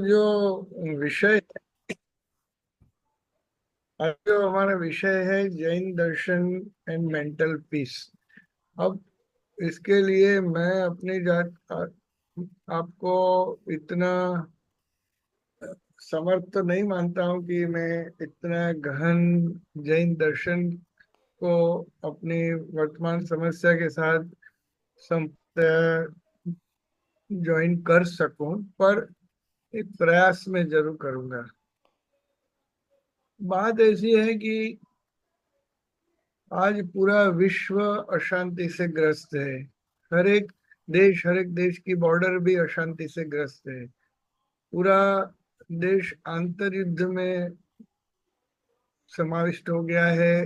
जो विषय जो हमारा विषय है जैन दर्शन एंड मेंटल पीस। अब इसके लिए मैं अपनी जात आपको इतना समर्थ तो नहीं मानता हूँ कि मैं इतना गहन जैन दर्शन को अपनी वर्तमान समस्या के साथ सम ज्वाइन कर सकूं, पर एक प्रयास में जरूर करूंगा। बात ऐसी है कि आज पूरा विश्व अशांति से ग्रस्त है। हर एक देश की बॉर्डर भी अशांति से ग्रस्त है। पूरा देश आंतर युद्ध में समाविष्ट हो गया है।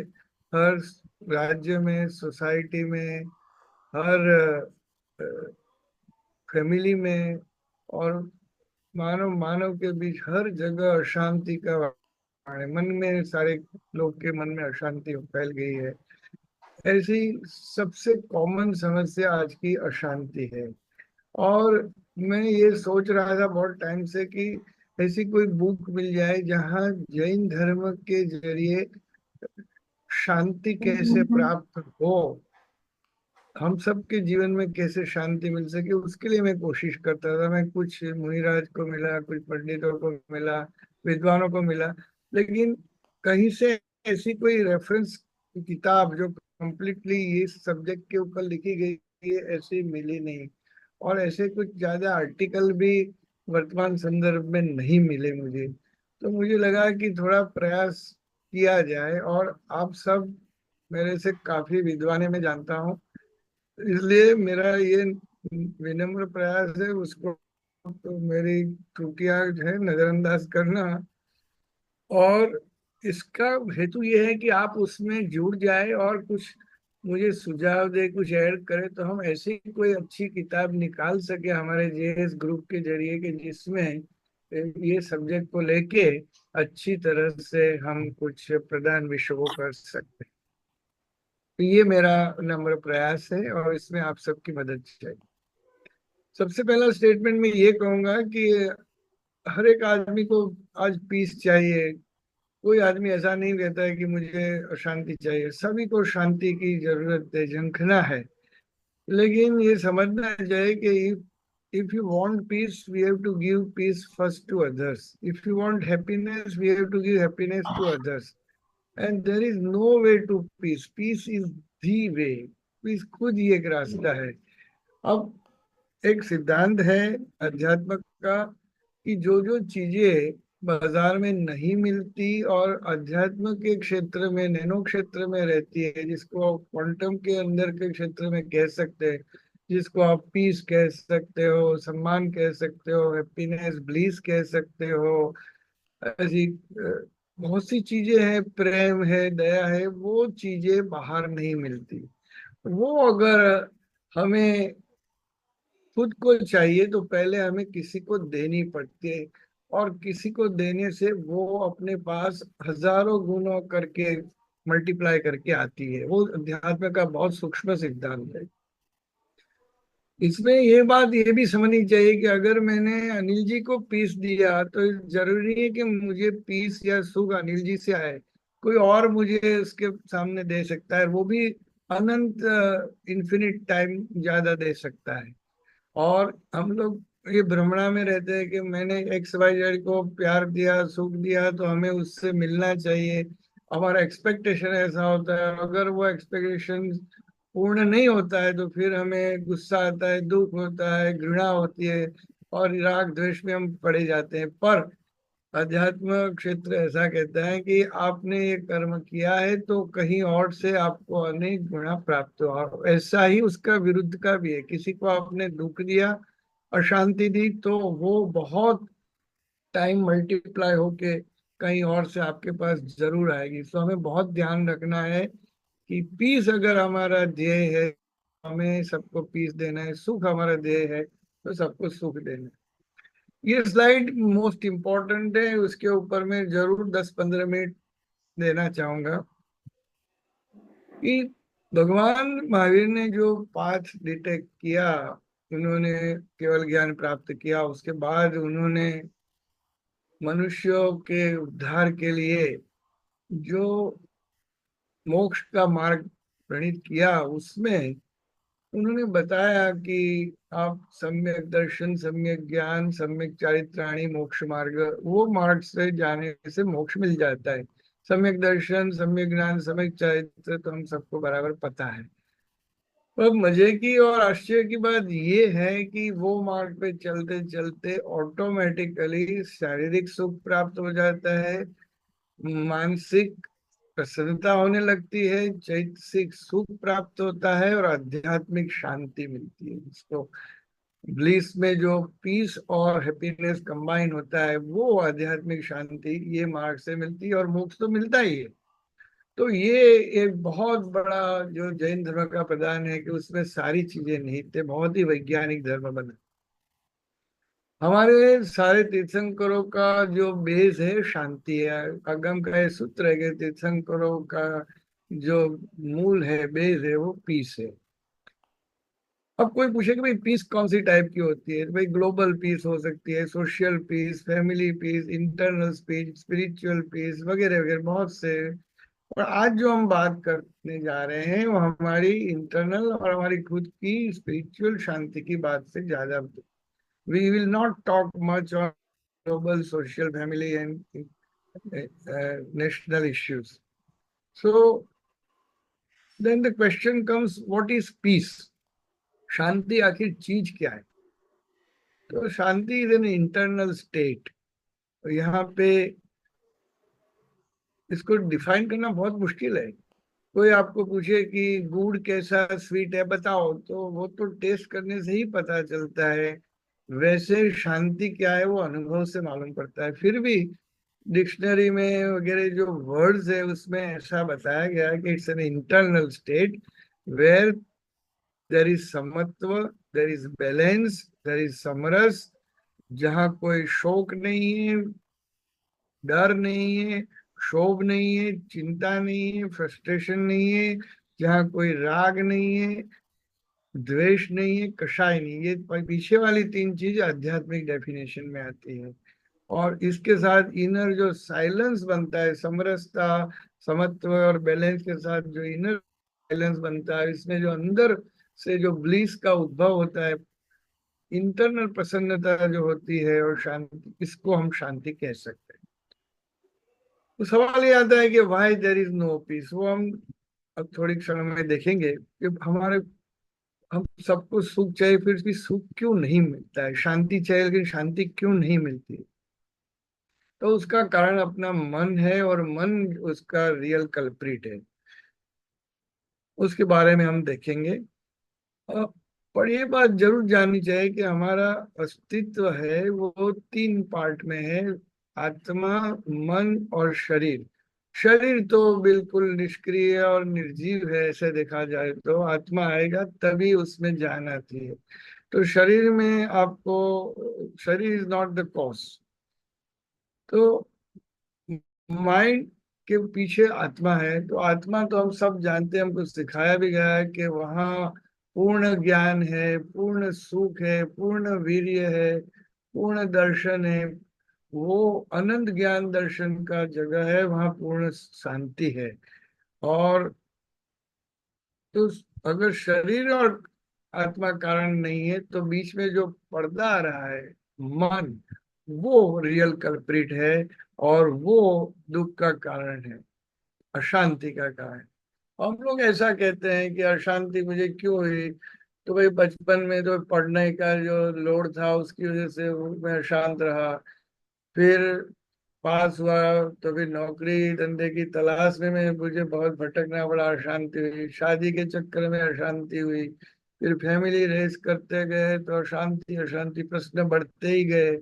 हर राज्य में, सोसाइटी में, हर फैमिली में और मानव मानव के बीच हर जगह अशांति का वातावरण है। मन में, सारे लोग के मन में अशांति फैल गई है। ऐसी सबसे कॉमन समस्या आज की अशांति है। और मैं ये सोच रहा था बहुत टाइम से कि ऐसी कोई बुक मिल जाए जहाँ जैन धर्म के जरिए शांति कैसे प्राप्त हो, हम सबके जीवन में कैसे शांति मिल सके, उसके लिए मैं कोशिश करता था। मैं कुछ मुनिराज को मिला, कुछ पंडितों को मिला, विद्वानों को मिला, लेकिन कहीं से ऐसी कोई रेफरेंस किताब जो कम्प्लीटली ये सब्जेक्ट के ऊपर लिखी गई है ऐसी मिली नहीं। और ऐसे कुछ ज्यादा आर्टिकल भी वर्तमान संदर्भ में नहीं मिले मुझे। तो मुझे लगा कि थोड़ा प्रयास किया जाए, और आप सब मेरे से काफी विद्वान है, मैं जानता हूँ। इसलिए मेरा ये विनम्र प्रयास है उसको, तो मेरी त्रुटियां जो है नजरअंदाज करना। और इसका हेतु ये है कि आप उसमें जुड़ जाए और कुछ मुझे सुझाव दे, कुछ ऐड करे, तो हम ऐसी कोई अच्छी किताब निकाल सके हमारे जेएस ग्रुप के जरिए कि जिसमें ये सब्जेक्ट को लेके अच्छी तरह से हम कुछ प्रधान विषय को कर सकते हैं। तो ये मेरा नम्र प्रयास है और इसमें आप सबकी मदद चाहिए। सबसे पहला स्टेटमेंट मैं ये कहूंगा कि हर एक आदमी को आज पीस चाहिए। कोई आदमी ऐसा नहीं कहता है कि मुझे अशांति चाहिए। सभी को शांति की जरूरत है, झंखना है। लेकिन ये समझना चाहिए कि if you want peace, we have to give peace first to others. If you want happiness, we have to give happiness to others. And there is no way to peace. Peace is the way. Peace खुद ही एक रास्ता है। अब एक सिद्धांत है अध्यात्म का कि जो जो चीजें बाजार में नहीं मिलती और अध्यात्म के क्षेत्र में, नैनो क्षेत्र में रहती है, जिसको क्वांटम के अंदर के क्षेत्र में कह सकते हैं, जिसको आप पीस कह सकते हो, सम्मान कह सकते हो, हैप्पीनेस, ब्लीस कह सकते हो, ऐसी बहुत सी चीजें हैं, प्रेम है, दया है, वो चीजें बाहर नहीं मिलती। वो अगर हमें खुद को चाहिए तो पहले हमें किसी को देनी पड़ती है, और किसी को देने से वो अपने पास हजारों गुणों करके मल्टीप्लाई करके आती है। वो अध्यात्म का बहुत सूक्ष्म सिद्धांत है। इसमें ये बात ये भी समझनी चाहिए कि अगर मैंने अनिल जी को पीस दिया तो जरूरी है कि मुझे पीस या सुख अनिल जी से आए। कोई और मुझे उसके सामने दे सकता है, वो भी अनंत, इन्फिनिट टाइम ज्यादा दे सकता है। और हम लोग ये भ्रमणा में रहते हैं कि मैंने एक्स वाई जेड को प्यार दिया, सुख दिया, तो हमें उससे मिलना चाहिए। हमारा एक्सपेक्टेशन ऐसा होता है। अगर वो एक्सपेक्टेशन पूर्ण नहीं होता है तो फिर हमें गुस्सा आता है, दुख होता है, घृणा होती है, और राग द्वेष में हम पड़े जाते हैं। पर अध्यात्म क्षेत्र ऐसा कहता है कि आपने ये कर्म किया है तो कहीं और से आपको अनेक गुणा प्राप्त हुआ। और ऐसा ही उसका विरुद्ध का भी है। किसी को आपने दुख दिया, अशांति दी, तो वो बहुत टाइम मल्टीप्लाई होके कहीं और से आपके पास जरूर आएगी। तो हमें बहुत ध्यान रखना है कि पीस अगर हमारा ध्येय है, हमें सबको पीस देना है। सुख हमारा ध्येय है तो सबको सुख देना है। ये स्लाइड मोस्ट इम्पोर्टेंट है, उसके ऊपर मैं जरूर 10-15 मिनट देना चाहूंगा कि भगवान महावीर ने जो पाथ डिटेक्ट किया, उन्होंने केवल ज्ञान प्राप्त किया, उसके बाद उन्होंने मनुष्यों के उद्धार के लिए जो मोक्ष का मार्ग प्रणीत किया, उसमें उन्होंने बताया कि आप सम्यक दर्शन, सम्यक ज्ञान, सम्यक चारित्राणी मोक्ष मार्ग, वो मार्ग से जाने से मोक्ष मिल जाता है। सम्यक दर्शन, सम्यक ज्ञान, सम्यक चारित्र तो हम सबको बराबर पता है। पर मजे की और आश्चर्य की बात ये है कि वो मार्ग पे चलते चलते ऑटोमेटिकली शारीरिक सुख प्राप्त हो जाता है, मानसिक प्रसन्नता होने लगती है, चैतसिक सुख प्राप्त होता है और आध्यात्मिक शांति मिलती है। इसको ब्लिस में जो पीस और हैप्पीनेस कंबाइन होता है, वो आध्यात्मिक शांति ये मार्ग से मिलती है, और मोक्ष तो मिलता ही है। तो ये एक बहुत बड़ा जो जैन धर्म का प्रदान है कि उसमें सारी चीजें निहित है, बहुत ही वैज्ञानिक धर्म बना। हमारे सारे तीर्थंकरों का जो बेस है शांति है। अगम का ये सूत्र है कि तीर्थंकरों का जो मूल है, बेस है, वो पीस है। अब कोई पूछे कि भाई पीस कौन सी टाइप की होती है, तो भाई ग्लोबल पीस हो सकती है, social peace, family peace, internal peace, spiritual peace, वगैरह वगैरह बहुत से। और आज जो हम बात करने जा रहे हैं वो हमारी इंटरनल और हमारी खुद की स्पिरिचुअल शांति की बात से ज्यादा। We will not talk much on global, social, family, and national issues. So then the question comes, what is peace? शांति आखिर चीज क्या है? तो शांति इज एन इंटरनल स्टेट। तो यहाँ पे इसको डिफाइन करना बहुत मुश्किल है। कोई आपको पूछे कि गुड़ कैसा, स्वीट है, बताओ, तो वो तो टेस्ट करने से ही पता चलता है। वैसे शांति क्या है वो अनुभव से मालूम पड़ता है। फिर भी डिक्शनरी में वगैरह जो वर्ड्स है उसमें ऐसा बताया गया है कि it's an internal state where there is समत्व, there is balance, there is समरस, जहाँ कोई शोक नहीं है, डर नहीं है, क्षोभ नहीं है, चिंता नहीं है, फ्रस्ट्रेशन नहीं है, जहाँ कोई राग नहीं है, द्वेष नहीं है, कषाय नहीं। ये पीछे वाली तीन चीज आध्यात्मिक डेफिनेशन में आती है। और इसके साथ इनर जो साइलेंस बनता है, समरसता, समत्व और बैलेंस के साथ जो इनर साइलेंस बनता है, इसमें जो अंदर से जो ब्लीस का उद्भव होता है, इंटरनल प्रसन्नता जो होती है और शांति, इसको हम शांति कह सकते हैं। तो सवाल ये आता है कि why there is no peace. वो हम अब थोड़ी क्षण में देखेंगे कि हमारे, हम सबको सुख चाहिए, फिर भी सुख क्यों नहीं मिलता है, शांति चाहिए लेकिन शांति क्यों नहीं मिलती। तो उसका कारण अपना मन है, और मन उसका रियल कल्प्रिट है। उसके बारे में हम देखेंगे। अ, पर ये बात जरूर जाननी चाहिए कि हमारा अस्तित्व है वो तीन पार्ट में है, आत्मा, मन और शरीर। शरीर तो बिल्कुल निष्क्रिय और निर्जीव है, ऐसे देखा जाए तो आत्मा आएगा तभी उसमें जान आती है। तो शरीर में आपको, शरीर इज नॉट द कॉज। तो माइंड के पीछे आत्मा है। तो आत्मा तो हम सब जानते हैं, हमको सिखाया भी गया है कि वहाँ पूर्ण ज्ञान है, पूर्ण सुख है, पूर्ण वीर्य है, पूर्ण दर्शन है। वो अनंत ज्ञान दर्शन का जगह है, वहाँ पूर्ण शांति है। और तो अगर शरीर और आत्मा कारण नहीं है, तो बीच में जो पर्दा आ रहा है, मन, वो रियल कल्प्रिट है, और वो दुख का कारण है, अशांति का कारण। हम लोग ऐसा कहते हैं कि अशांति मुझे क्यों हुई, तो भाई बचपन में तो पढ़ने का जो लोड था उसकी वजह से मैं अशांत रहा। फिर पास हुआ तो फिर नौकरी धंधे की तलाश में मुझे बहुत भटकना पड़ा, अशांति हुई। शादी के चक्कर में अशांति हुई। फिर फैमिली रेस करते गए तो अशांति अशांति प्रश्न बढ़ते ही गए।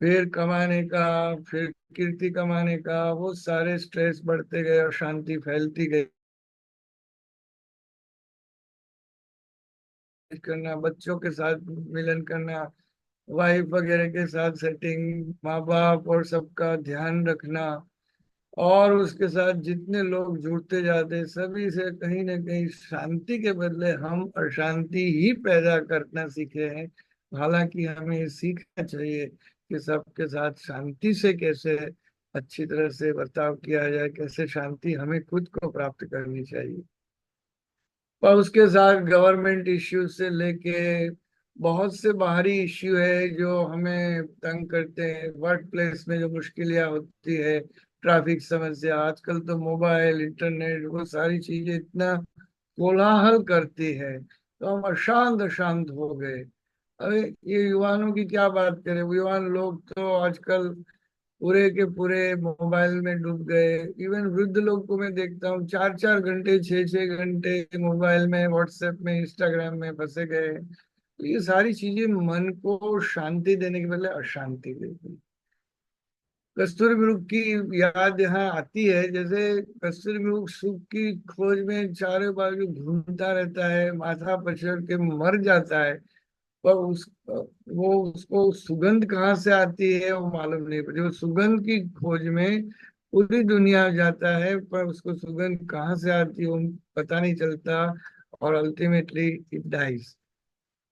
फिर कमाने का, फिर कीर्ति कमाने का, वो सारे स्ट्रेस बढ़ते गए और शांति फैलती गई। करना, बच्चों के साथ मिलन करना, वाइफ वगैरह के साथ सेटिंग, माँ बाप और सबका ध्यान रखना, और उसके साथ जितने लोग जुड़ते जाते, सभी से कहीं ना कहीं शांति के बदले हम अशांति ही पैदा करना सीखे हैं। हालांकि हमें सीखना चाहिए कि सबके साथ शांति से कैसे अच्छी तरह से बर्ताव किया जाए, कैसे शांति हमें खुद को प्राप्त करनी चाहिए। और उसके साथ गवर्नमेंट इश्यू से लेके बहुत से बाहरी इश्यू है जो हमें तंग करते हैं, वर्क प्लेस में जो मुश्किलें होती है, ट्रैफिक समस्या, आजकल तो मोबाइल इंटरनेट वो सारी चीजें इतना कोलाहल करती है तो हम अशांत अशांत हो गए। अरे ये युवानों की क्या बात करें, युवान लोग तो आजकल पूरे के पूरे मोबाइल में डूब गए। इवन वृद्ध लोग को मैं देखता हूँ 4 4 घंटे 6 6 घंटे मोबाइल में, व्हाट्सएप में, इंस्टाग्राम में फंसे गए। तो ये सारी चीजें मन को शांति देने के बदले अशांति देती। कस्तूरी मृग की याद यहाँ आती है, जैसे कस्तूरी मृग सुख की खोज में चारों बाजू घूमता रहता है, माथा पछड़ के मर जाता है, पर वो उसको सुगंध कहाँ से आती है वो मालूम नहीं पड़ती। वो सुगंध की खोज में पूरी दुनिया जाता है, पर उसको सुगंध कहाँ से आती है वो पता नहीं चलता, और अल्टीमेटली इट डाइज।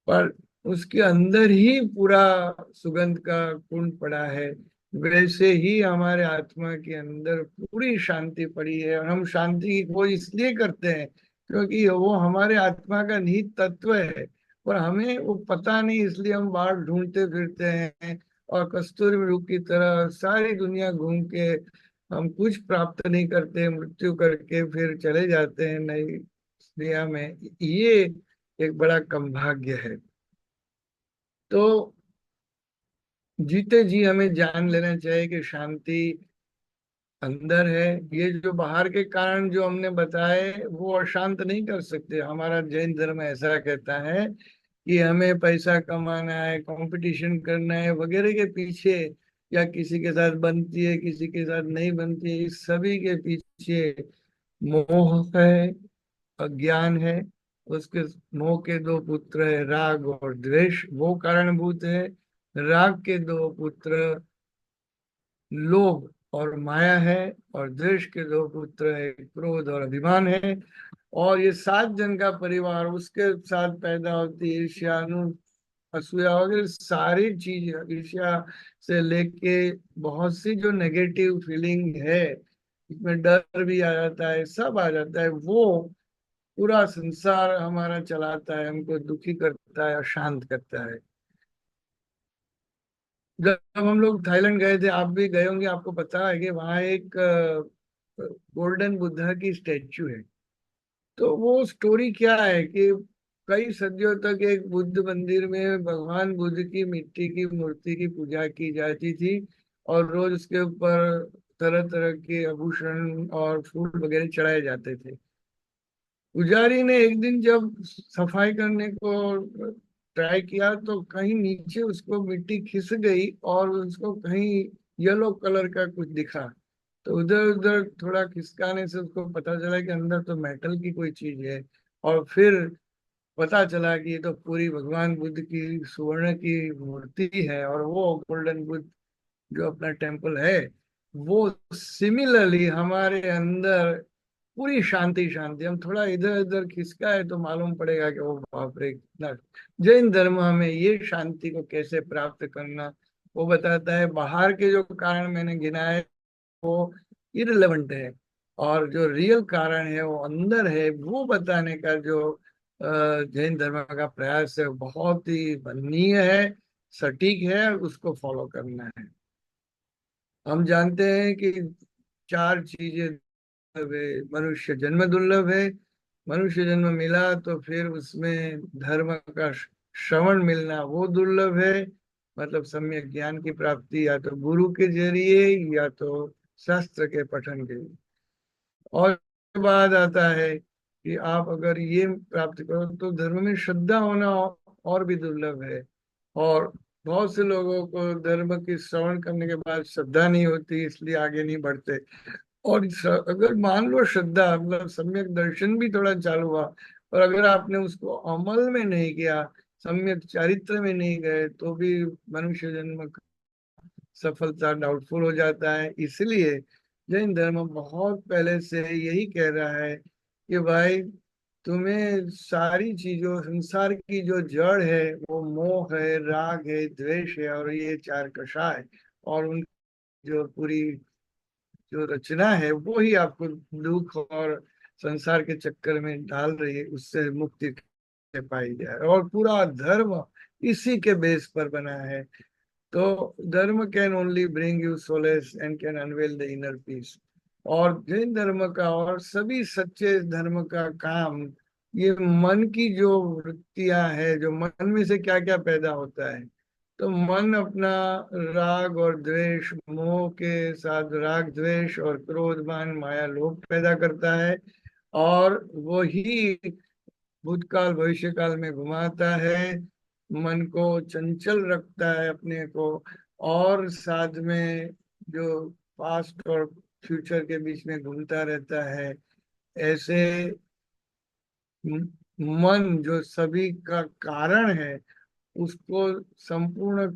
पर उसके अंदर ही पूरा सुगंध का कुंड पड़ा है। वैसे ही हमारे आत्मा के अंदर पूरी शांति पड़ी है, और हम शांति की खोज इसलिए करते हैं क्योंकि वो हमारे आत्मा का निहित तत्व है, और हमें वो पता नहीं, इसलिए हम बाहर ढूंढते फिरते हैं, और कस्तूरी मृग की तरह सारी दुनिया घूम के हम कुछ प्राप्त नहीं करते, मृत्यु करके फिर चले जाते हैं नई दुनिया में। ये एक बड़ा कमभाग्य है। तो जीते जी हमें जान लेना चाहिए कि शांति अंदर है। ये जो बाहर के कारण जो हमने बताए वो अशांत नहीं कर सकते। हमारा जैन धर्म ऐसा कहता है कि हमें पैसा कमाना है, कंपटीशन करना है वगैरह के पीछे, या किसी के साथ बनती है किसी के साथ नहीं बनती है, इस सभी के पीछे मोह है, अज्ञान है। उसके मोह के दो पुत्र है, राग और द्वेष, वो कारणभूत है। राग के दो पुत्र लोभ और माया है, और द्वेष के दो पुत्र है, क्रोध और अभिमान है। और ये 7 जन का परिवार, उसके साथ पैदा होती है ईर्ष्या, असूया वगैरह सारी चीज। ईर्ष्या से लेके बहुत सी जो नेगेटिव फीलिंग है, इसमें डर भी आ जाता है, सब आ जाता है। वो पूरा संसार हमारा चलाता है, हमको दुखी करता है, अशांत करता है। जब हम लोग थाईलैंड गए थे, आप भी गए होंगे, आपको पता है कि वहाँ एक गोल्डन बुद्धा की स्टेच्यू है। तो वो स्टोरी क्या है कि कई सदियों तक एक बुद्ध मंदिर में भगवान बुद्ध की मिट्टी की मूर्ति की पूजा की जाती थी, और रोज उसके ऊपर तरह तरह के आभूषण और फूल वगैरह चढ़ाए जाते थे। पुजारी ने एक दिन जब सफाई करने को ट्राई किया तो कहीं नीचे उसको मिट्टी खिस गई, और उसको कहीं येलो कलर का कुछ दिखा। तो उधर उधर थोड़ा खिसकाने से उसको पता चला कि अंदर तो मेटल की कोई चीज है। और फिर पता चला कि ये तो पूरी भगवान बुद्ध की स्वर्ण की मूर्ति है, और वो गोल्डन बुद्ध जो अपना टेम्पल है, वो सिमिलरली हमारे अंदर पूरी शांति शांति। हम थोड़ा इधर उधर खिसका है तो मालूम पड़ेगा कि वो बाप रे कितना। जैन धर्म हमें ये शांति को कैसे प्राप्त करना वो बताता है। बाहर के जो कारण मैंने गिनाए वो इररिलेवेंट है, और जो रियल कारण है वो अंदर है, वो बताने का जो जैन धर्म का प्रयास है वो बहुत ही वंदनीय है, सटीक है, और उसको फॉलो करना है। हम जानते हैं कि 4 चीजें दुर्लभ है। मनुष्य जन्म दुर्लभ है, मनुष्य जन्म मिला तो फिर उसमें धर्म का श्रवण मिलना वो दुर्लभ है, मतलब सम्यक ज्ञान की प्राप्ति या तो गुरु के जरिए या तो शास्त्र के पठन के। और बाद आता है कि आप अगर ये प्राप्त करो तो धर्म में श्रद्धा होना और भी दुर्लभ है। और बहुत से लोगों को धर्म की श्रवण करने के बाद श्रद्धा नहीं होती, इसलिए आगे नहीं बढ़ते। और अगर मान लो श्रद्धा मतलब सम्यक दर्शन भी थोड़ा चालू हुआ, और अगर आपने उसको अमल में नहीं किया, सम्यक चरित्र में नहीं गए, तो भी मनुष्य जन्म सफलता डाउटफुल हो जाता है। इसलिए जैन धर्म बहुत पहले से यही कह रहा है कि भाई तुम्हें सारी चीजों, संसार की जो जड़ है वो मोह है, राग है, द्वेष है, और ये चार कषाय, और उन जो पूरी जो रचना है वो ही आपको दुख और संसार के चक्कर में डाल रही है, उससे मुक्ति कैसे पाई जाए। और पूरा धर्म इसी के बेस पर बना है। तो धर्म can only bring you solace and can unwell the inner peace. और जैन धर्म का और सभी सच्चे धर्म का काम, ये मन की जो वृत्तियां है, जो मन में से क्या क्या पैदा होता है, तो मन अपना राग और द्वेष, मोह के साथ राग द्वेष और क्रोध मान माया लोभ पैदा करता है, और वही भूतकाल भविष्य काल में घुमाता है, मन को चंचल रखता है अपने को, और साथ में जो पास्ट और फ्यूचर के बीच में घूमता रहता है। ऐसे म- मन जो सभी का कारण है, उसको संपूर्ण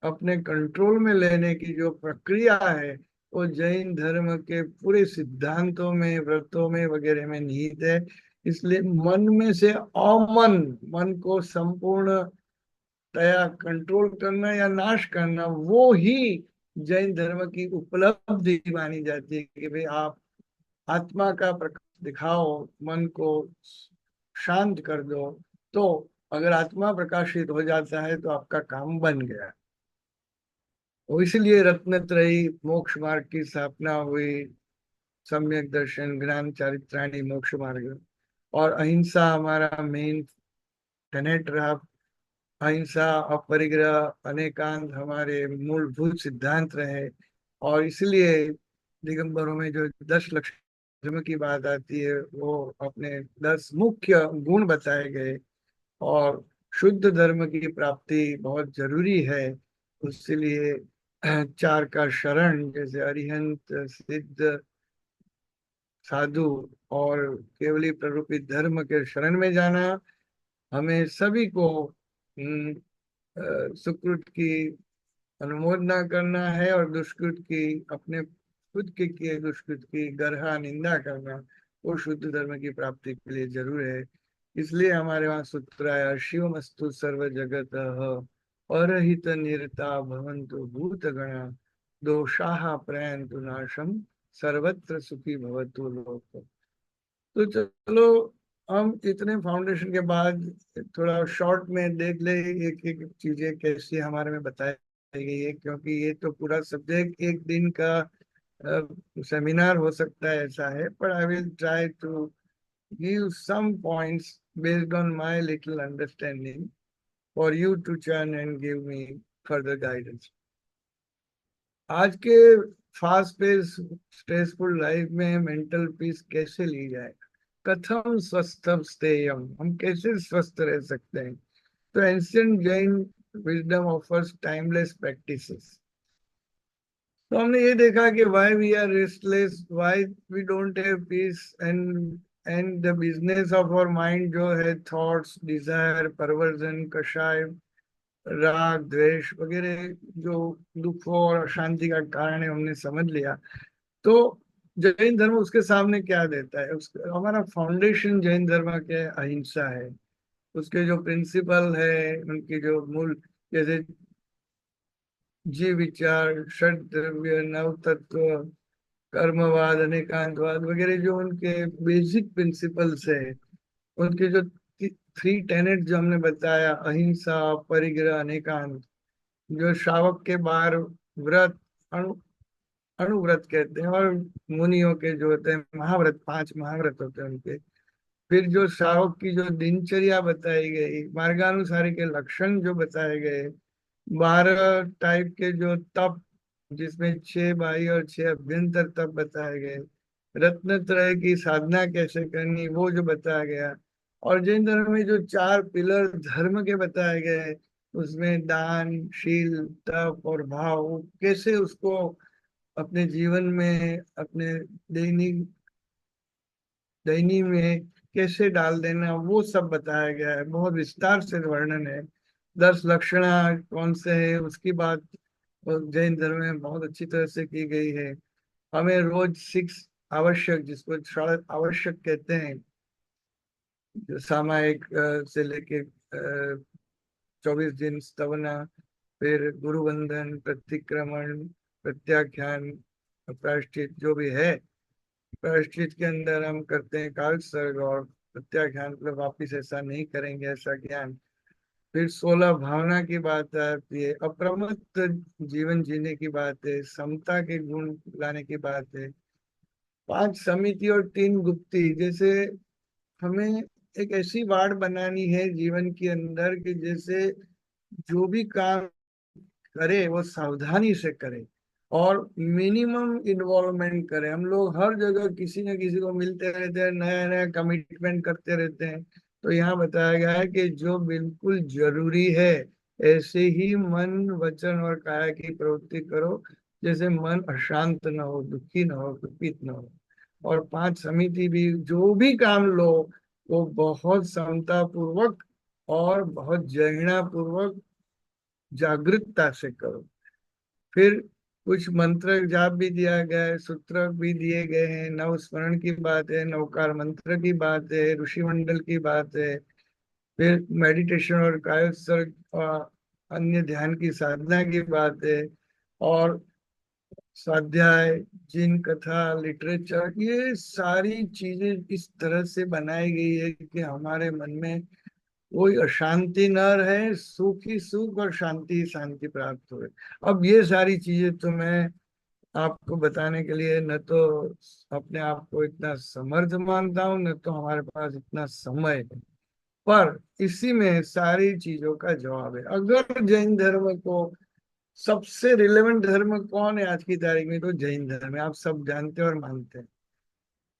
अपने कंट्रोल में लेने की जो प्रक्रिया है, वो जैन धर्म के पूरे सिद्धांतों में, व्रतों में वगैरह में निहित है। इसलिए मन में से अमन, मन को संपूर्ण तया कंट्रोल करना या नाश करना, वो ही जैन धर्म की उपलब्धि मानी जाती है कि भाई आप आत्मा का प्रकाश दिखाओ, मन को शांत कर दो। तो अगर आत्मा प्रकाशित हो जाता है तो आपका काम बन गया। और इसलिए रत्नत्रयी मोक्ष मार्ग की स्थापना हुई, सम्यक दर्शन, ज्ञान, चारित्राणी, मोक्ष मार्ग। और अहिंसा हमारा मेन टेनेट रहा। अहिंसा, अपरिग्रह, अनेकांत हमारे मूलभूत सिद्धांत रहे। और इसलिए दिगंबरों में जो 10 लक्षण धर्म की बात आती है, वो अपने 10 मुख्य गुण बताए गए। और शुद्ध धर्म की प्राप्ति बहुत जरूरी है। उसके चार का शरण, जैसे अरिहंत, सिद्ध, साधु और केवली प्ररूपित धर्म के शरण में जाना, हमें सभी को सुकृत की अनुमोदना करना है, और दुष्कृत की, अपने खुद के किए दुष्कृत की गर्हा निंदा करना, वो शुद्ध धर्म की प्राप्ति के लिए जरूर है। इसलिए हमारे वहाँ सूत्र आया, शिवमस्तु सर्व जगत परहित निरता भवन्तु भूतगणा, दोषाः प्रयन्तु नाशम, सर्वत्र सुखी भवतु लोक। तो चलो, हम इतने फाउंडेशन के बाद थोड़ा शॉर्ट में देख ले एक एक चीजें कैसी हमारे में बताई गई है, क्योंकि ये तो पूरा सब्जेक्ट एक दिन का सेमिनार हो सकता है, ऐसा है। पर I will try to give some points based on my little understanding for you to churn and give me further guidance. आज के फास्ट पेस स्ट्रेसफुल लाइफ में मेंटल पीस कैसे ली जाए, कथम स्वस्थम स्तेयम, हम कैसे स्वस्थ रह सकते हैं। तो ancient Jain wisdom offers timeless practices. तो हमने ये देखा कि why we are restless, why we don't have peace, and the business of our mind जो है थॉट्स, डिजायर, परवर्जन, कषाय, राग द्वेष वगैरह, जो दुखों और अशांति का कारण है, हमने समझ लिया। तो जैन धर्म उसके सामने क्या देता है, उसका हमारा फाउंडेशन जैन धर्म के अहिंसा है। उसके जो प्रिंसिपल है, उनकी जो मूल, जैसे जीव विचार, षड द्रव्य, नव तत्व, कर्मवाद, अनेकांतवाद वगैरह, जो उनके बेसिक प्रिंसिपल्स है, उनके जो 3 टेनेट जो हमने बताया, अहिंसा, परिग्रह, अनेकांत, जो श्रावक के 12 व्रत, अणु अणुव्रत कहते हैं, और मुनियों के जो होते हैं महाव्रत, 5 महाव्रत होते हैं उनके। फिर जो श्रावक की जो दिनचर्या बताई गई, मार्गानुसारी के लक्षण जो बताए गए, 12 टाइप के जो तप, जिसमें 6 बाह्य और 6 अभ्यंतर तप बताए गए, रत्न त्रय की साधना कैसे करनी वो जो बताया गया, और जैन धर्म में जो 4 पिलर धर्म के बताए गए, उसमें दान, शील, तप और भाव, कैसे उसको अपने जीवन में, अपने दैनिक दैनी में कैसे डाल देना, वो सब बताया गया है। बहुत विस्तार से वर्णन है। 10 लक्षण कौन से है उसकी बात जैन धर्म में बहुत अच्छी तरह से की गई है। हमें रोज 6 आवश्यक, जिसको षड आवश्यक कहते हैं, जो सामायिक से लेके 24 दिन स्तवना, फिर गुरुवंदन, प्रतिक्रमण, प्रत्याख्यान, प्रायश्चित जो भी है। प्रायश्चित के अंदर हम करते हैं काल सर्ग, और प्रत्याख्यान मतलब वापिस ऐसा नहीं करेंगे, ऐसा ज्ञान। फिर 16 भावना की बात आती है, अप्रमत्त जीवन जीने की बात है, समता के गुण लाने की बात है, 5 समिति और 3 गुप्ती। जैसे हमें एक ऐसी वाड़ बनानी है जीवन के अंदर कि जैसे जो भी काम करे वो सावधानी से करे और मिनिमम इन्वॉल्वमेंट करे। हम लोग हर जगह किसी न किसी को मिलते रहते हैं, नया नया कमिटमेंट करते रहते हैं। तो यहाँ बताया गया है कि जो बिल्कुल जरूरी है ऐसे ही मन, वचन और काया की प्रवृत्ति करो, जैसे मन अशांत न हो, दुखी न हो, कुपित न हो। और 5 समिति भी, जो भी काम लो वो बहुत समता पूर्वक और बहुत जहना पूर्वक जागरूकता से करो। फिर कुछ मंत्र जाप भी दिया गया है, सूत्र भी दिए गए हैं, नव स्मरण की बात है, नवकार मंत्र की बात है, ऋषि मंडल की बात है। फिर मेडिटेशन और कायोत्सर्ग और अन्य ध्यान की साधना की बात है। और स्वाध्याय, जिन कथा, लिटरेचर, ये सारी चीजें इस तरह से बनाई गई है कि हमारे मन में कोई अशांति न रहे, सुख ही सुख और शांति ही शांति प्राप्त हो। अब ये सारी चीजें तो मैं आपको बताने के लिए न तो अपने आप को इतना समर्थ मानता हूँ, न तो हमारे पास इतना समय है। पर इसी में सारी चीजों का जवाब है। अगर जैन धर्म को सबसे रिलेवेंट धर्म कौन है आज की तारीख में, तो जैन धर्म है, आप सब जानते हैं और मानते हैं।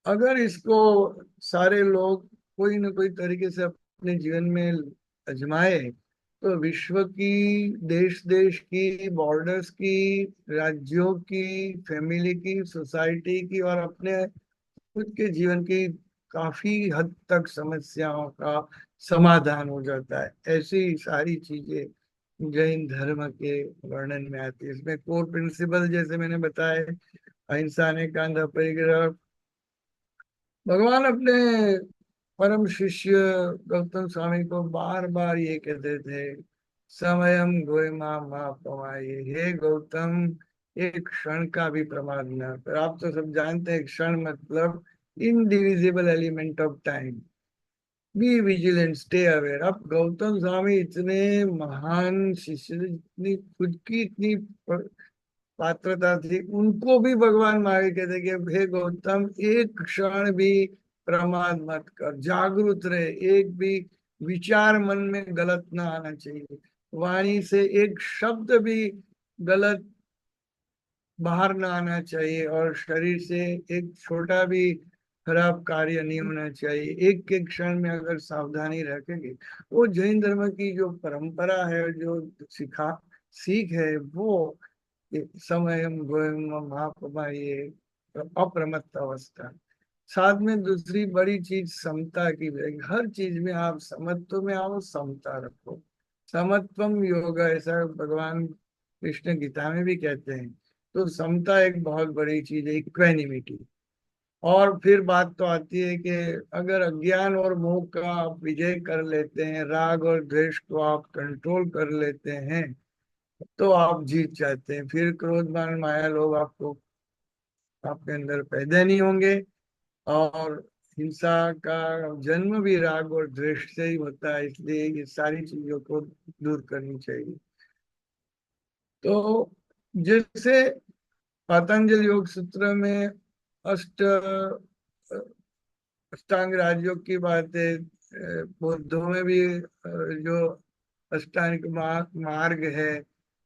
अगर इसको सारे लोग कोई न कोई तरीके से अपने जीवन में आजमाए, तो विश्व की, देश देश की, बॉर्डर्स की, राज्यों की, फैमिली की, सोसाइटी की और अपने खुद के जीवन की काफी हद तक समस्याओं का समाधान हो जाता है। ऐसी सारी चीजें जैन धर्म के वर्णन में आती है। इसमें कोर प्रिंसिपल जैसे मैंने बताया, अहिंसा, अनेकांत, अपरिग्रह। भगवान अपने परम शिष्य गौतम स्वामी को बार बार ये कहते थे, समयम गोयमा माँ पवाइए, हे गौतम एक क्षण का भी प्रमाद न कर। आप तो सब जानते हैं क्षण मतलब indivisible element of time. Be vigilant, stay aware. अब गौतम स्वामी इतने महान शिष्य, इतनी खुद की इतनी पात्रता थी, उनको भी भगवान आगे कहते कि हे गौतम एक क्षण भी प्रमाद मत कर, जागरूक रहे, एक भी विचार मन में गलत ना आना चाहिए, वाणी से एक शब्द भी गलत बाहर ना आना चाहिए, और शरीर से एक छोटा भी खराब कार्य नहीं होना चाहिए। एक एक क्षण में अगर सावधानी रखेंगे, वो जैन धर्म की जो परंपरा है, जो सिखा सीख है, वो समय महात्मा, ये अप्रमत्त अवस्था। साथ में दूसरी बड़ी चीज समता की भी है। हर चीज में आप समत्व में आओ, समता रखो। समत्वम योग, ऐसा भगवान कृष्ण गीता में भी कहते हैं। तो समता एक बहुत बड़ी चीज है, इक्वेनिमिटी। और फिर बात तो आती है कि अगर अज्ञान और मोह का आप विजय कर लेते हैं, राग और द्वेष को आप कंट्रोल कर लेते हैं, तो आप जीत जाते हैं। फिर क्रोध, मान, माया, लोभ आपको, आपके अंदर पैदा नहीं होंगे। और हिंसा का जन्म भी राग और द्वेष से ही होता है, इसलिए ये सारी चीजों को दूर करनी चाहिए। तो जैसे पतंजलि योग सूत्र में अष्ट अष्टांग राजयोग की बात है, बौद्धों में भी जो अष्टांग मार्ग है।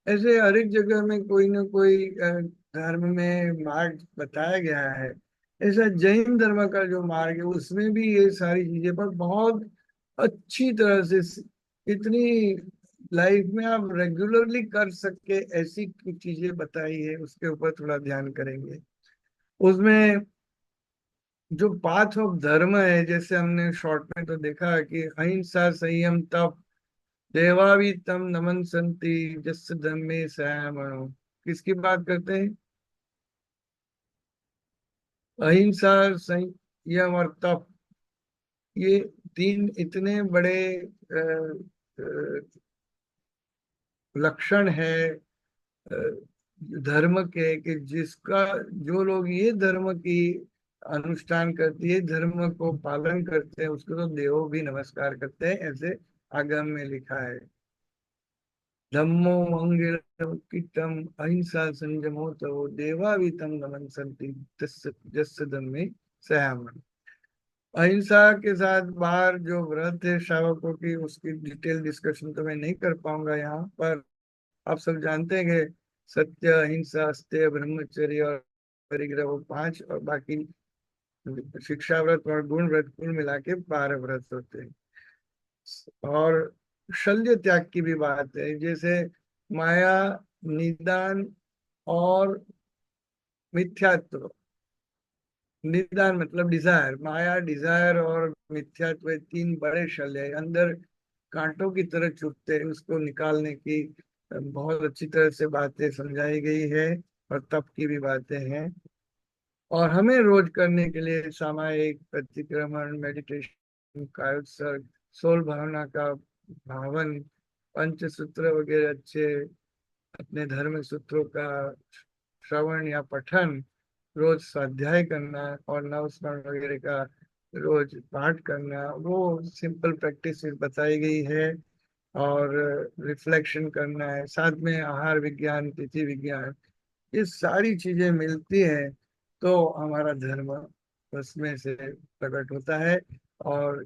ऐसे हर एक जगह में कोई ना कोई धर्म में मार्ग बताया गया है। ऐसा जैन धर्म का जो मार्ग है उसमें भी ये सारी चीजें पर बहुत अच्छी तरह से, इतनी लाइफ में आप रेगुलरली कर सके ऐसी कुछ चीजें बताई है, उसके ऊपर थोड़ा ध्यान करेंगे। उसमें जो पाथ ऑफ धर्म है, जैसे हमने शॉर्ट में तो देखा है कि अहिंसा, संयम, तप, देवावीतम नमन संति, जस धम्मे संयमनो। किसकी बात करते हैं? अहिंसा, संयम और तप, ये तीन इतने बड़े लक्षण है अ, धर्म के, कि जिसका, जो लोग ये धर्म की अनुष्ठान करते हैं, धर्म को पालन करते हैं, उसको तो देवो भी नमस्कार करते हैं, ऐसे आगम में लिखा है। धम्मो मंगलम अहिंसा संयमो तो देवावितम नमंसन्ति जस्य धम्मे सयामन। अहिंसा के साथ बाहर जो व्रत है श्रावकों की, उसकी डिटेल डिस्कशन तो मैं नहीं कर पाऊंगा यहाँ पर। आप सब जानते हैं कि सत्य, अहिंसा, अस्तेय, ब्रह्मचर्य और परिग्रह, वो पांच, और बाकी शिक्षा व्रत और गुण व्रत कुल मिला के 12 व्रत होते हैं। और शल्य त्याग की भी बात है, जैसे माया, निदान और मिथ्यात्व। निदान मतलब डिजायर, माया, डिजायर और मिथ्यात्व, ये तीन बड़े शल्य है, अंदर कांटों की तरह चुभते हैं, उसको निकालने की बहुत अच्छी तरह से बातें समझाई गई है, और तप की भी बातें हैं। और हमें रोज करने के लिए सामायिक प्रतिक्रमण, मेडिटेशन, कायोत्सर्ग, सोल भावना का भावन, पंचसूत्र वगैरह अच्छे अपने धर्म सूत्रों का श्रवण या पठन, रोज स्वाध्याय करना, और नवस्मरण वगैरह का रोज पाठ करना, वो सिंपल प्रैक्टिस बताई गई है। और रिफ्लेक्शन करना है, साथ में आहार विज्ञान, तिथि विज्ञान, ये सारी चीजें मिलती हैं तो हमारा धर्म उसमें से प्रकट होता है। और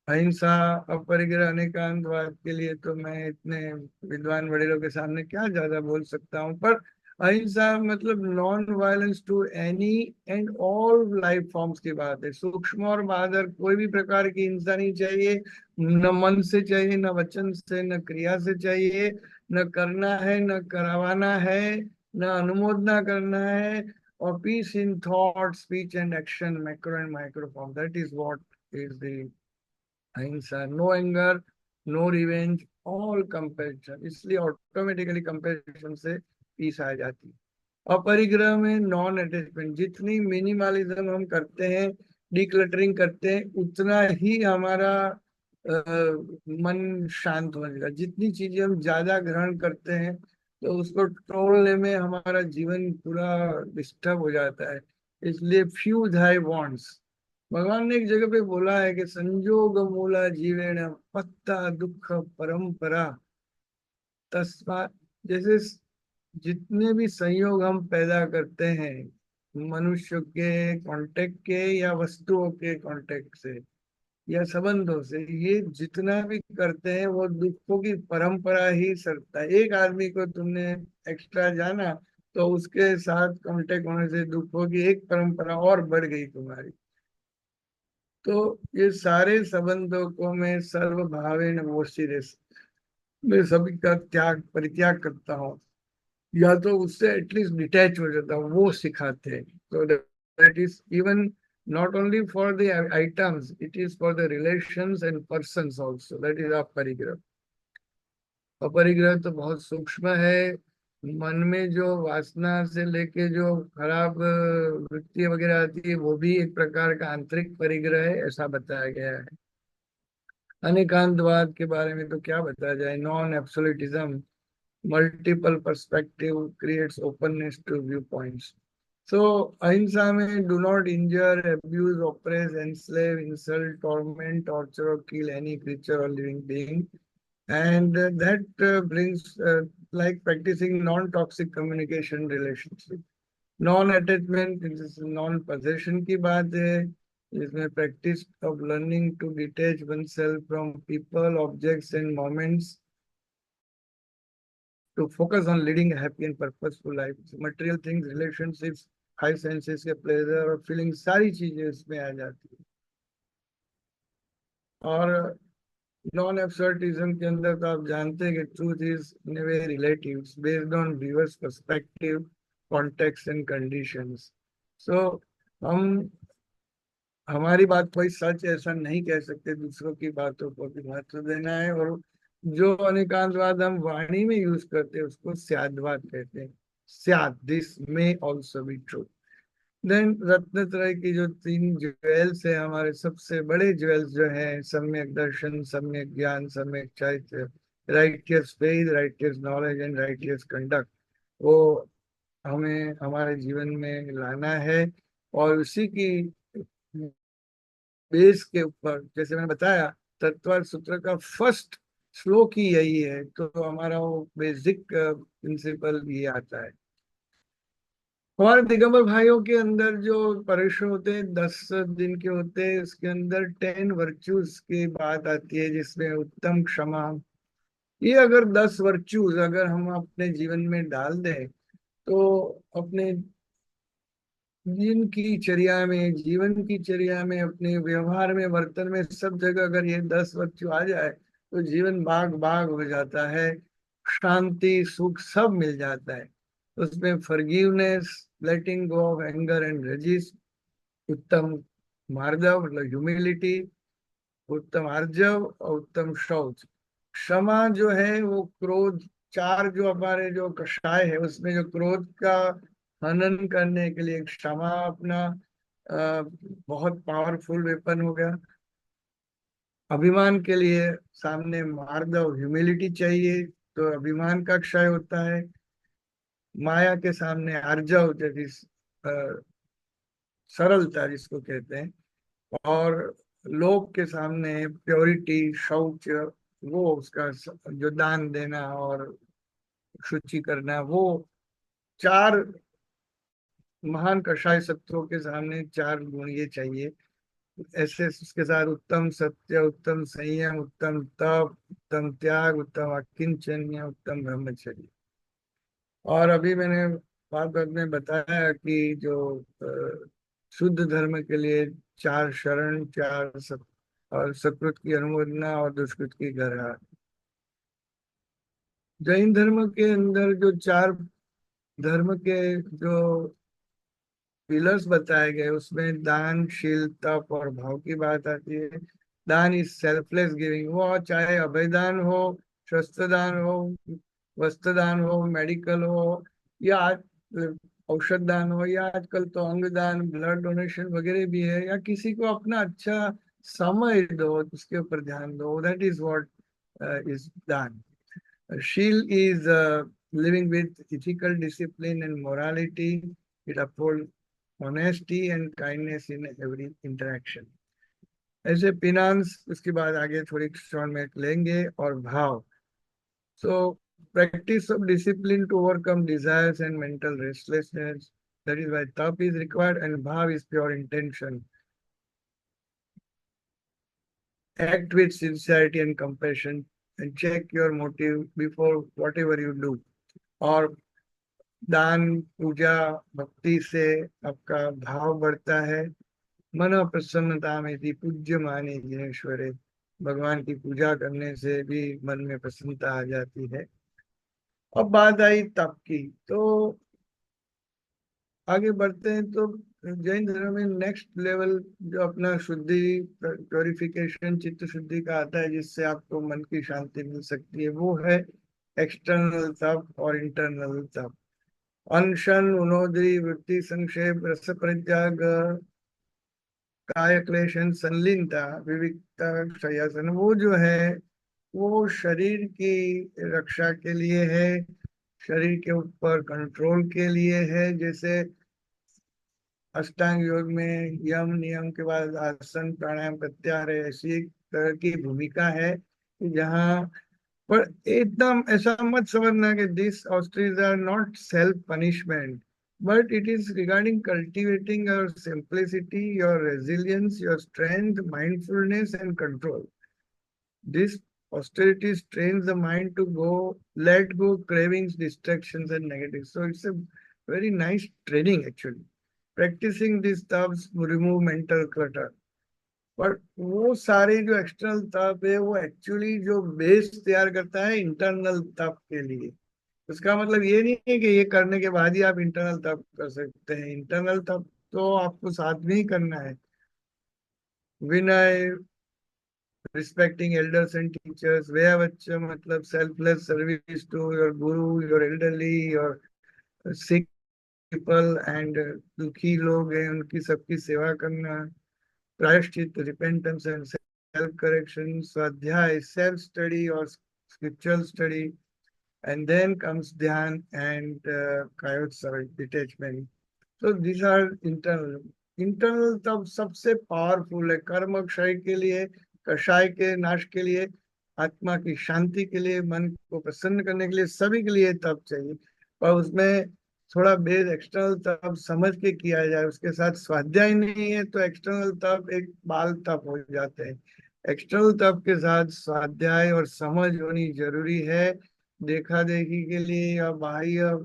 अहिंसा, अपरिग्रह, अनेकांतवाद के लिए तो मैं इतने विद्वान वडीलों के सामने क्या ज्यादा बोल सकता हूँ, पर अहिंसा मतलब non violence to any and all life forms की बात है। सूक्ष्म और बहादुर कोई भी प्रकार की हिंसा नहीं चाहिए, न मन से चाहिए, न वचन से, न क्रिया से चाहिए, न करना है, न करवाना है, न अनुमोदना करना है। और peace in thought, speech and action, macro and micro form, that is what is the ahimsa. No anger, no revenge, all compassion, इसलिए ऑटोमेटिकली कंपेशन से पीस आ जाती है। अपरिग्रह में नॉन अटैचमेंट, जितनी मिनिमलिज्म हम करते हैं, डिक्लटरिंग करते हैं, उतना ही हमारा मन शांत हो जाएगा। जितनी चीजें हम ज्यादा ग्रहण करते हैं, तो उसको तोड़ने में हमारा जीवन पूरा डिस्टर्ब हो जाता है। इसलिए फ्यू थाई वांट्स, भगवान ने एक जगह पे बोला है कि संयोग मूला जीवेण पत्ता दुख परंपरा तस्मा। जैसे जितने भी संयोग हम पैदा करते हैं, मनुष्य के कांटेक्ट के या वस्तुओं के कांटेक्ट से या संबंधों से, ये जितना भी करते हैं वो दुखों की परंपरा ही सरता है। एक आदमी को तुमने एक्स्ट्रा जाना, तो उसके साथ कांटेक्ट होने से दुखों की एक परंपरा और बढ़ गई तुम्हारी। तो ये सारे संबंधों को मैं सर्व भावेन वोसिरेस, मैं सभी का त्याग, परित्याग करता हूँ, या तो उससे एटलीस्ट डिटैच हो जाता हूँ, वो सिखाते हैं। तो that is even not only for the items, it is for the relations and persons also, that is aparigraha. अपरिग्रह तो बहुत सूक्ष्म है। मन में जो वासना से लेके जो खराब वृत्ति वगैरह आती है, वो भी एक प्रकार का आंतरिक परिग्रह है, ऐसा बताया गया है। अनेकांतवाद के बारे में तो क्या बताया जाए, non absolutism, multiple perspective creates openness to view points. So अहिंसा में do not injure, abuse, oppress, enslave, insult, torment, torture और किल एनी क्रीचर और living being, and that brings like practicing non-toxic communication relationship, non attachment, non possession की बात है। इसमें practice of learning to detach oneself from people, objects and moments, to focus on leading happy and purposeful life. Material things, relationships, high senses के pleasure और feeling, सारी चीजें इसमें आ जाती है। और नॉन एब्सोल्यूटिज्म के अंदर तो आप जानते हैं कि truth is in way relative, based on viewer's perspective, context and conditions. So हम, हमारी बात कोई सच ऐसा नहीं कह सकते, दूसरों की बातों को भी महत्व देना है। और जो अनेकांतवाद हम वाणी में यूज करते हैं, उसको स्याद्वाद कहते हैं। स्याद, this may also be true. Then रत्नत्रय की जो तीन ज्वेल्स है, हमारे सबसे बड़े ज्वेल्स जो हैं, सम्यक दर्शन, सम्यक ज्ञान, सम्यक चैत्य, righteous faith, righteous knowledge and righteous conduct, वो हमें हमारे जीवन में लाना है। और उसी की बेस के ऊपर, जैसे मैंने बताया, तत्व सूत्र का फर्स्ट श्लोक ही यही है, तो हमारा वो बेसिक प्रिंसिपल ये आता है। हमारे दिगंबर भाइयों के अंदर जो परिश्रम होते हैं 10 दिन के होते हैं, उसके अंदर 10 वर्च्यूज की बात आती है, जिसमें उत्तम क्षमा। ये अगर 10 वर्च्यूज अगर हम अपने जीवन में डाल दें, तो अपने जीवन की चर्या में, अपने व्यवहार में, वर्तन में, सब जगह अगर ये 10 वर्च्यू आ जाए, तो जीवन बाग बाग हो जाता है। शांति सुख सब मिल जाता है उसमें। Forgiveness, letting go of anger and रजिस, उत्तम मार्दव मतलब ह्यूमिलिटी, उत्तम आर्जव और उत्तम शौच। क्षमा जो है वो क्रोध, चार जो हमारे जो कषाय है उसमें जो क्रोध का हनन करने के लिए क्षमा अपना बहुत पावरफुल वेपन हो गया। अभिमान के लिए सामने मार्दव ह्यूमिलिटी चाहिए, तो अभिमान का क्षय होता है। माया के सामने आर्जव, जैसी सरलता जिसको कहते हैं। और लोक के सामने प्योरिटी, शौच, वो उसका जो दान देना और शुचि करना, वो चार महान कषाय शत्रुओं के सामने चार गुण ये चाहिए। ऐसे उसके साथ उत्तम सत्य, उत्तम संयम, उत्तम तप, उत्तम त्याग, उत्तम अकिंचन्य, उत्तम ब्रह्मचर्य। और अभी मैंने बात बात में बताया कि जो शुद्ध धर्म के लिए चार शरण, और सकृत की अनुमोदना और दुष्कृत की ग्रह। जैन धर्म के अंदर जो चार धर्म के जो पिलर्स बताए गए, उसमें दान, शील, तप और भाव की बात आती है। दान इज सेल्फलेस गिविंग, वो चाहे अभय दान हो, शस्त्र दान हो, वस्त्र दान हो, मेडिकल हो, या औषध दान हो, या आजकल तो अंग दान, ब्लड डोनेशन वगैरह भी है, या किसी को अपना अच्छा समय दो, उसके ऊपर ध्यान दो, दैट इज व्हाट इज दान। Sheel is living with ethical discipline and morality. It upholds honesty and kindness in every interaction. ऐसे पिनांस उसके बाद आगे थोड़ी क्षण में लेंगे। और भाव, so practice of discipline to overcome desires and mental restlessness. That is why tap is required, and bhav is pure intention. Act with sincerity and compassion, and check your motive before whatever you do. और दान, पूजा, भक्ति से आपका भाव बढ़ता है। मन प्रसन्नता में थी पूज्य माने जिनेश्वरे, भगवान की पूजा करने से भी मन में प्रसन्नता आ जाती है। अब बात आई तप की, तो आगे बढ़ते हैं। तो जैन धर्म में नेक्स्ट लेवल जो अपना शुद्धि, प्योरिफिकेशन, चित्त शुद्धि का आता है, जिससे आपको मन की शांति मिल सकती है, वो है एक्सटर्नल तप और इंटरनल तप। अनशन, उनोदरी, वृत्ति संक्षेप, रस परित्याग, काय क्लेशन, संलीनता, विविकता, क्षयासन, वो जो है वो शरीर की रक्षा के लिए है, शरीर के ऊपर कंट्रोल के लिए है। जैसे अष्टांग योग में यम नियम के बाद आसन, प्राणायाम, प्रत्याहार, ऐसी एक तरह की भूमिका है कि जहाँ पर एकदम ऐसा मत समझना कि this austerities are not self punishment, but it is regarding cultivating your simplicity, your resilience, your strength, mindfulness, and control. This austerity trains the mind to let go cravings, distractions, and negatives. So it's a very nice training actually. Practicing these stuffs remove mental clutter. पर वो सारे जो external तप है, वो actually जो base तैयार करता है इंटरनल तप के लिए। उसका मतलब ये नहीं है कि ये करने के बाद ही आप इंटरनल तप कर सकते हैं। इंटरनल तप तो आपको साथ में ही करना है। विनय, रिस्पेक्टिंग एल्डर्स एंड टीचर्स, व्यवच्च मतलब selfless service to your guru, your elderly, your sick people and दुखी लोग हैं उनकी सबकी सेवा करना। प्रायश्चित, रिपेंटेंस एंड सेल्फ करेक्शन, स्वाध्याय, सेल्फ स्टडी और spiritual study, and then comes dhyana and kayotsarga detachment. तो दीज आर इंटरनल। इंटरनल तब सबसे पावरफुल है कर्म क्षय के लिए, कषाय के नाश के लिए, आत्मा की शांति के लिए, मन को प्रसन्न करने के लिए, सभी के लिए तप चाहिए। पर उसमें थोड़ा बेस एक्सटर्नल तप समझ के किया जाए, उसके साथ स्वाध्याय नहीं है तो एक्सटर्नल तप एक बाल तप हो जाते हैं। एक्सटर्नल तप के साथ स्वाध्याय और समझ होनी जरूरी है। देखा देखी के लिए या बाह्य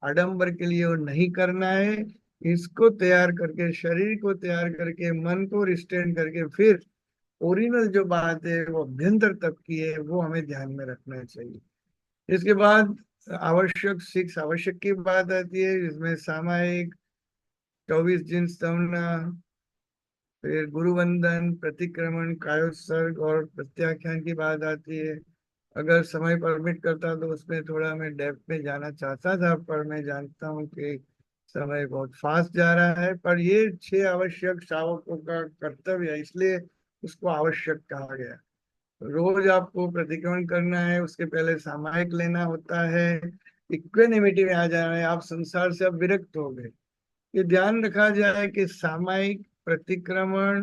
आडंबर के लिए वो नहीं करना है। इसको तैयार करके, शरीर को तैयार करके, मन को रिस्ट्रेन करके, फिर ओरिजिनल जो बात है वो अभ्यंतर तक की है, वो हमें ध्यान में रखना चाहिए। इसके बाद आवश्यक 6 आवश्यक की बात आती है, जिसमें सामायिक, 24 दिन स्तवना, फिर गुरुवंदन, प्रतिक्रमण, कायोत्सर्ग और प्रत्याख्यान की बात आती है। अगर समय परमिट करता तो उसमें थोड़ा मैं डेप्थ में जाना चाहता था, पर मैं जानता हूँ कि समय बहुत फास्ट जा रहा है। पर ये 6 आवश्यक शावकों का कर्तव्य है, इसलिए उसको आवश्यक कहा गया। रोज आपको प्रतिक्रमण करना है, उसके पहले सामायिक लेना होता है, इक्वेनिमिटी में आ जाना है, आप संसार से अब विरक्त हो गए। ये ध्यान रखा जाए कि सामायिक प्रतिक्रमण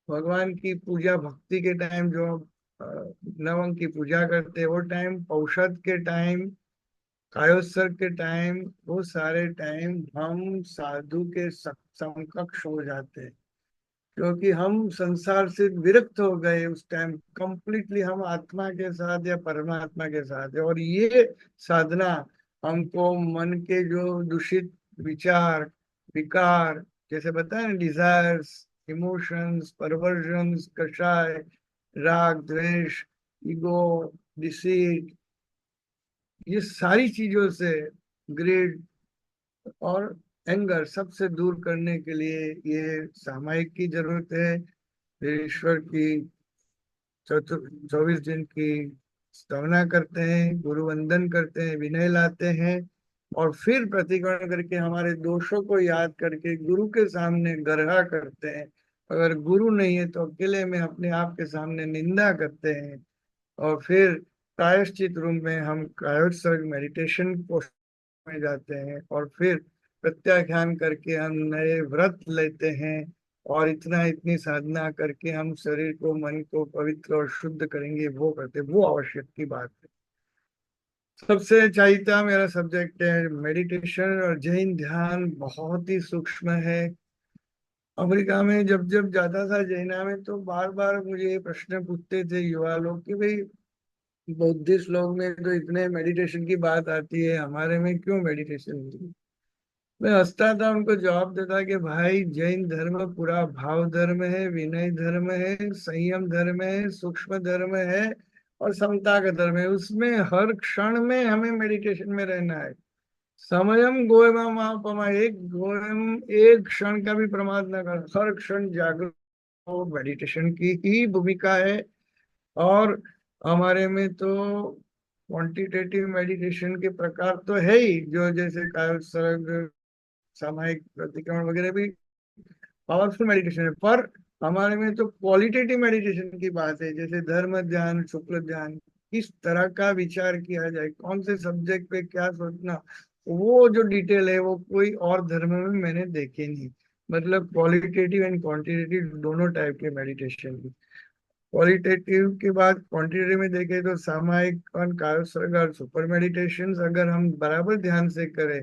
भगवान की पूजा भक्ति के टाइम, जो अ, नवंग की पूजा करते हैं वो टाइम, औषध के टाइम, कायोत्सर्ग के टाइम, वो सारे टाइम हम साधु के समकक्ष हो जाते हैं, क्योंकि हम संसार से विरक्त हो गए उस टाइम। कंप्लीटली हम आत्मा के साथ या परमात्मा के साथ है। और ये साधना हमको मन के जो दूषित विचार, विकार, जैसे बताए ना, डिजायर्स, इमोशंस, परवर्जन्स, कषाय, राग, द्वेष, ईगो, डिसीट, ये सारी चीजों से, ग्रेड और एंगर, सबसे दूर करने के लिए ये सामायिक की जरूरत है। फिर ईश्वर की 24 दिन की स्तवना करते हैं, गुरु वंदन करते हैं, विनय लाते हैं, और फिर प्रतिक्रमण करके हमारे दोषों को याद करके गुरु के सामने गर्हा करते हैं। अगर गुरु नहीं है तो अकेले में अपने आप के सामने निंदा करते हैं। और फिर प्रायश्चित रूम में हम कायोत्सर्ग मेडिटेशन में जाते हैं, और फिर प्रत्याख्यान करके हम नए व्रत लेते हैं। और इतना इतनी साधना करके हम शरीर को, मन को पवित्र और शुद्ध करेंगे, वो करते, वो आवश्यक की बात है। सबसे चाहिए, मेरा सब्जेक्ट है मेडिटेशन, और जैन ध्यान बहुत ही सूक्ष्म है। अमेरिका में जब जब जाता था जैना में, तो बार बार मुझे ये प्रश्न पूछते थे युवा लोग कि भाई, बुद्धिस्ट लोग में तो इतने मेडिटेशन की बात आती है, हमारे में क्यों मेडिटेशन नहीं है? मैं हंसता था, उनको जवाब देता कि भाई, जैन धर्म पूरा भाव धर्म है, विनय धर्म है, संयम धर्म है, सूक्ष्म धर्म है, और समता का धर्म है। उसमें हर क्षण में हमें मेडिटेशन में रहना है। समयम गोयमा महापमा, एक गोयम, एक क्षण का भी प्रमाद न कर, हर क्षण जागरूक हो, मेडिटेशन की ही भूमिका है। और हमारे में तो क्वांटिटेटिव मेडिटेशन के प्रकार तो है ही, जो जैसे कायोत्सर्ग, सामायिक प्रतिक्रमण वगैरह भी पावरफुल मेडिटेशन है। पर हमारे में तो क्वालिटेटिव मेडिटेशन की बात है, जैसे धर्म ध्यान, शुक्ल ध्यान, किस तरह का विचार किया जाए, कौन से सब्जेक्ट पे क्या सोचना, वो जो डिटेल है वो कोई और धर्म में मैंने देखे नहीं। मतलब क्वालिटेटिव एंड क्वांटिटेटिव दोनों टाइप के मेडिटेशन की। क्वालिटेटिव के बाद क्वांटिटेटिव में देखें तो सामायिक और कायोत्सर्ग और सुपर मेडिटेशन अगर हम बराबर ध्यान से करें,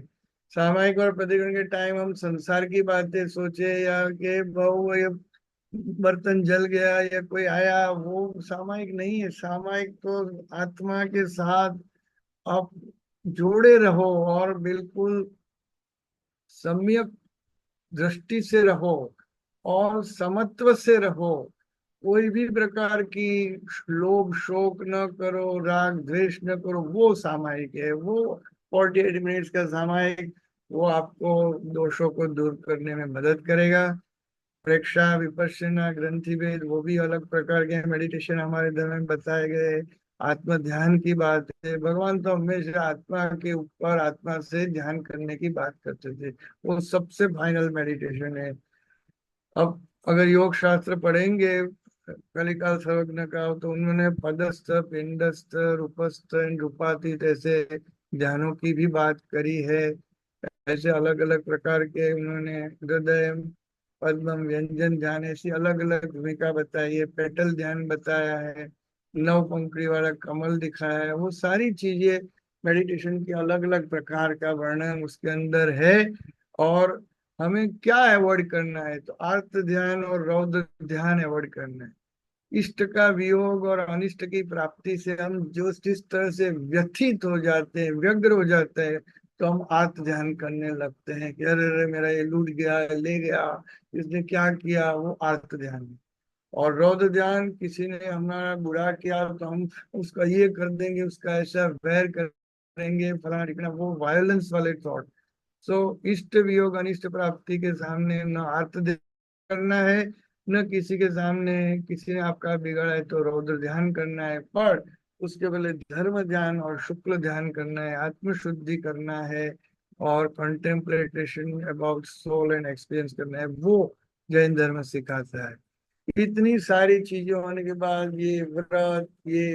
सामायिक और प्रतिक्रमण के टाइम हम संसार की बातें सोचे, या कि बहु ये बर्तन जल गया या कोई आया, वो सामायिक नहीं है। सामायिक तो आत्मा के साथ आप जोड़े रहो, और बिल्कुल सम्यक दृष्टि से रहो, और समत्व से रहो। कोई भी प्रकार की लोभ शोक न करो, राग द्वेष न करो, वो सामायिक है। वो 48 मिनट्स का सामायिक, वो आपको दोषों को दूर करने में मदद करेगा। प्रेक्षा, विपश्यना, ग्रंथि भेद, वो भी अलग प्रकार के मेडिटेशन हमारे धर्म में बताए गए। आत्म ध्यान की बात है, भगवान तो हमेशा आत्मा के ऊपर, आत्मा से ध्यान करने की बात करते थे, वो सबसे फाइनल मेडिटेशन है। अब अगर योग शास्त्र पढ़ेंगे कलिकाल सर्वज्ञ का, तो उन्होंने पदस्थ, पिंडस्थ, रूपस्थ एंड रूपातीत ऐसे ध्यानों की भी बात करी है। ऐसे अलग अलग प्रकार के उन्होंने हृदय, पद्म, व्यंजन ध्यान ऐसी अलग अलग भूमिका बताई है। पेटल ध्यान बताया है, नव पंखुड़ी वाला कमल दिखाया है। वो सारी चीजें मेडिटेशन के अलग अलग प्रकार का वर्णन उसके अंदर है। और हमें क्या अवॉइड करना है, तो आर्त ध्यान और रौद्र ध्यान अवॉइड करना है। इष्ट का वियोग और अनिष्ट की प्राप्ति से हम जो जिस तरह से व्यथित हो जाते हैं, व्यग्र हो जाते हैं, तो हम आत्म ध्यान करने लगते हैं कि अरे अरे मेरा ये लूट गया, ले गया, इसने क्या किया, वो आत्म ध्यान है। और रौद्र ध्यान, किसी ने हमारा बुरा किया तो हम उसका ये कर देंगे, उसका ऐसा वैर करेंगे, फलाना ठिकाना, वो वायलेंस वाले थॉट। सो इष्ट वियोग अनिष्ट प्राप्ति के सामने न आर्त ध्यान करना है, न किसी के सामने किसी ने आपका बिगाड़ा है तो रौद्र ध्यान करना है। पर उसके पहले धर्म ध्यान और शुक्ल ध्यान करना है, आत्मशुद्धि करना है, और contemplation about soul and experience करना है, वो जैन धर्म सिखाता है। इतनी सारी चीजें होने के बाद ये व्रत, ये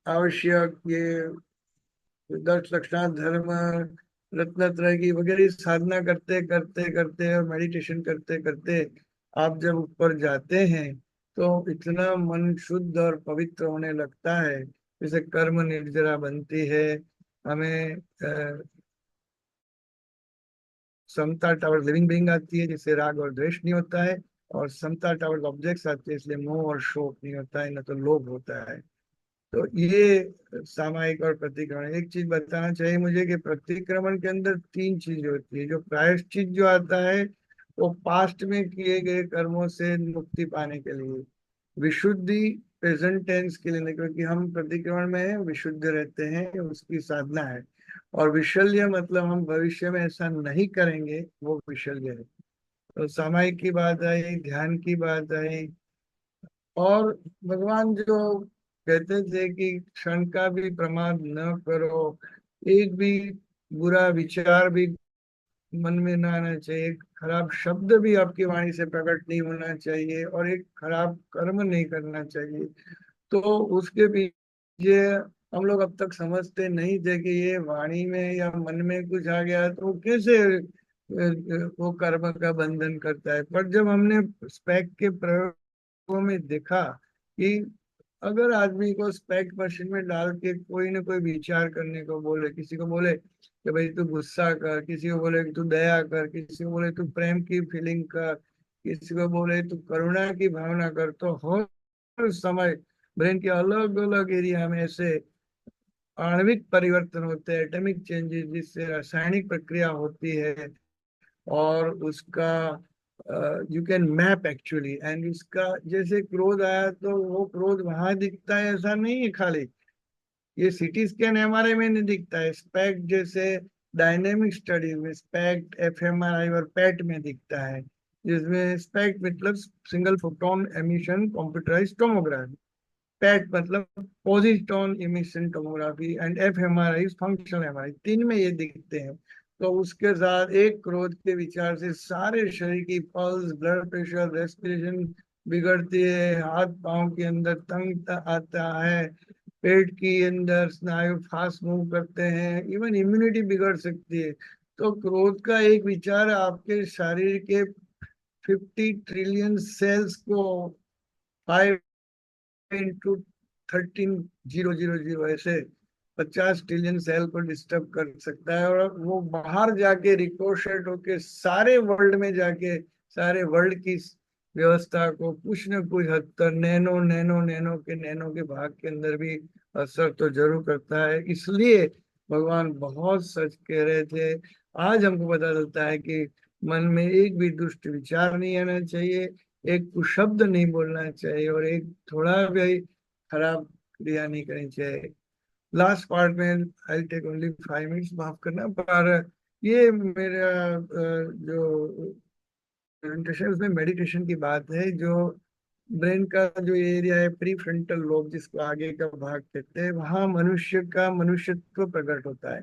आवश्यक, ये दस लक्षणा धर्म, रत्नत्रय की वगैरह साधना करते करते करते और मेडिटेशन करते करते आप जब ऊपर जाते हैं, तो इतना मन शुद्ध और पवित्र होने लगता है, जैसे कर्म निर्जरा बनती है। हमें समता टावर लिविंग बीइंग आती है, जिससे राग और द्वेष नहीं होता है। और समता टावर ऑब्जेक्ट्स आते हैं, इसलिए मोह और शोक नहीं होता है, न तो लोभ होता है। तो ये सामायिक और प्रतिक्रमण। एक चीज बताना चाहिए मुझे कि प्रतिक्रमण के अंदर तीन चीज होती है। जो प्रायश्चित जो आता है, वो पास्ट में किए गए कर्मों से मुक्ति पाने के लिए। विशुद्धि प्रेजेंट टेंस के लिए नहीं, क्योंकि हम प्रतिक्रमण में विशुद्ध रहते हैं, उसकी साधना है। और विशल्य मतलब हम भविष्य में ऐसा नहीं करेंगे, वो विशल्य है। तो सामायिक की बात आई, ध्यान की बात आई। और भगवान जो कहते थे कि क्षण का भी प्रमाद न करो, एक भी बुरा विचार भी मन में ना आना चाहिए, खराब शब्द भी आपकी वाणी से प्रकट नहीं होना चाहिए, और एक खराब कर्म नहीं करना चाहिए। तो उसके पीछे हम लोग अब तक समझते नहीं थे कि ये वाणी में या मन में कुछ आ गया तो वो कैसे वो कर्म का बंधन करता है। पर जब हमने स्पेक के प्रयोगों में देखा कि अगर आदमी को स्पेक मशीन में डाल के कोई ना कोई विचार करने को बोले, किसी को बोले कि भाई तू गुस्सा कर, किसी को बोले कि तू दया कर, किसी को बोले तू प्रेम की फीलिंग कर, किसी को बोले तू करुणा की भावना कर, तो हर समय ब्रेन के अलग अलग एरिया में ऐसे आणविक परिवर्तन होते हैं, एटॉमिक चेंजेस, जिससे रासायनिक प्रक्रिया होती है। और उसका you can map actually, and उसका जैसे क्रोध आया तो वो क्रोध वहां दिखता है, ऐसा नहीं है खाली। ये सीटी स्कैन एमआरआई में नहीं दिखता है, स्पेक्ट जैसे डायनेमिक स्टडी में स्पेक्ट, एफएमआरआई और पेट में दिखता है। जिसमें स्पेक्ट मतलब single photon emission computerize tomography, PET मतलब positron emission tomography, and fMRI functional MRI, तीन में ये दिखते हैं। तो उसके साथ एक क्रोध के विचार से सारे शरीर की पल्स, ब्लड प्रेशर, रेस्पिरेशन बिगड़ती है, हाथ पांव के अंदर तंग आता है, पेट के अंदर स्नायु फास्ट मूव करते हैं, इवन इम्यूनिटी बिगड़ सकती है। तो क्रोध का एक विचार आपके शरीर के 50 ट्रिलियन सेल्स को 5 × 13,000 ऐसे 50 ट्रिलियन सेल को डिस्टर्ब कर सकता है। और वो बाहर जाके रिकोशेट होके सारे वर्ल्ड में जाके सारे वर्ल्ड की व्यवस्था को कुछ न कुछ हद तक नैनो नैनो नैनो के नैनो के भाग के अंदर भी असर तो जरूर करता है। इसलिए भगवान बहुत सच कह रहे थे। आज हमको पता चलता है कि मन में एक भी दुष्ट विचार नहीं आना चाहिए, एक कुशब्द नहीं बोलना चाहिए, और एक थोड़ा भी खराब क्रिया नहीं करनी चाहिए। लास्ट पार्ट में आई टेक ओनली 5 मिनट्स, माफ करना, पर ये मेरा जो प्रेजेंटेशन उसमें मेडिटेशन की बात है। जो ब्रेन का जो एरिया है, प्री फ्रंटल लोब जिसको आगे का भाग कहते हैं, वहाँ मनुष्य का मनुष्यत्व प्रकट होता है।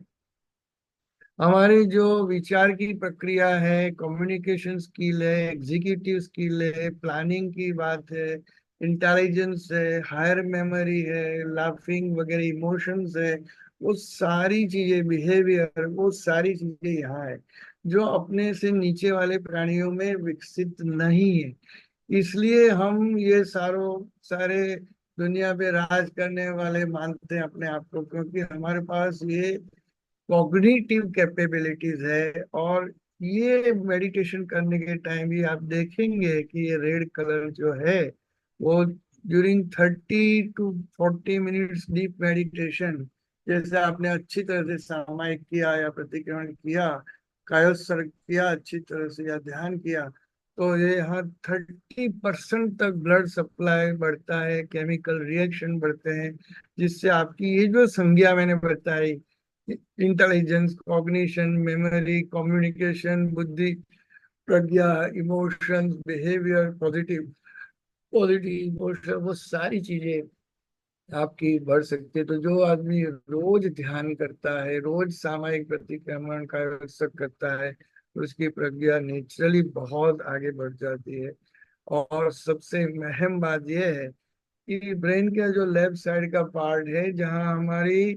हमारी जो विचार की प्रक्रिया है, कम्युनिकेशन स्किल है, एग्जीक्यूटिव स्किल है, प्लानिंग की बात है, इंटेलिजेंस है, हायर मेमोरी है, लाफिंग वगैरह इमोशंस है, वो सारी चीजें, बिहेवियर, वो सारी चीजें यहाँ है जो अपने से नीचे वाले प्राणियों में विकसित नहीं है। इसलिए हम ये सारे दुनिया पे राज करने वाले मानते हैं अपने आप को, क्योंकि हमारे पास ये कॉग्निटिव कैपेबिलिटीज है। और ये मेडिटेशन करने के टाइम भी आप देखेंगे कि ये रेड कलर जो है वो during 30 to 40 minutes deep meditation, जैसे आपने अच्छी तरह से सामायिक किया या प्रतिक्रमण किया, कायोत्सर्ग किया अच्छी तरह से या ध्यान किया, तो ये यहाँ 30% तक ब्लड सप्लाई बढ़ता है, केमिकल रिएक्शन बढ़ते हैं, जिससे आपकी ये जो संज्ञा मैंने बताई, इंटेलिजेंस, कॉग्निशन, मेमोरी, कम्युनिकेशन, बुद्धि, प्रज्ञा, emotions, behaviour, positive positive emotion, वो सारी चीजें आपकी बढ़ सकती है। तो जो आदमी रोज ध्यान करता है, रोज सामायिक प्रतिक्रमण का अभ्यास करता है, उसकी प्रज्ञा नेचुरली बहुत आगे बढ़ जाती है। और सबसे अहम बात यह है कि ब्रेन का जो लेफ्ट साइड का पार्ट है, जहाँ हमारी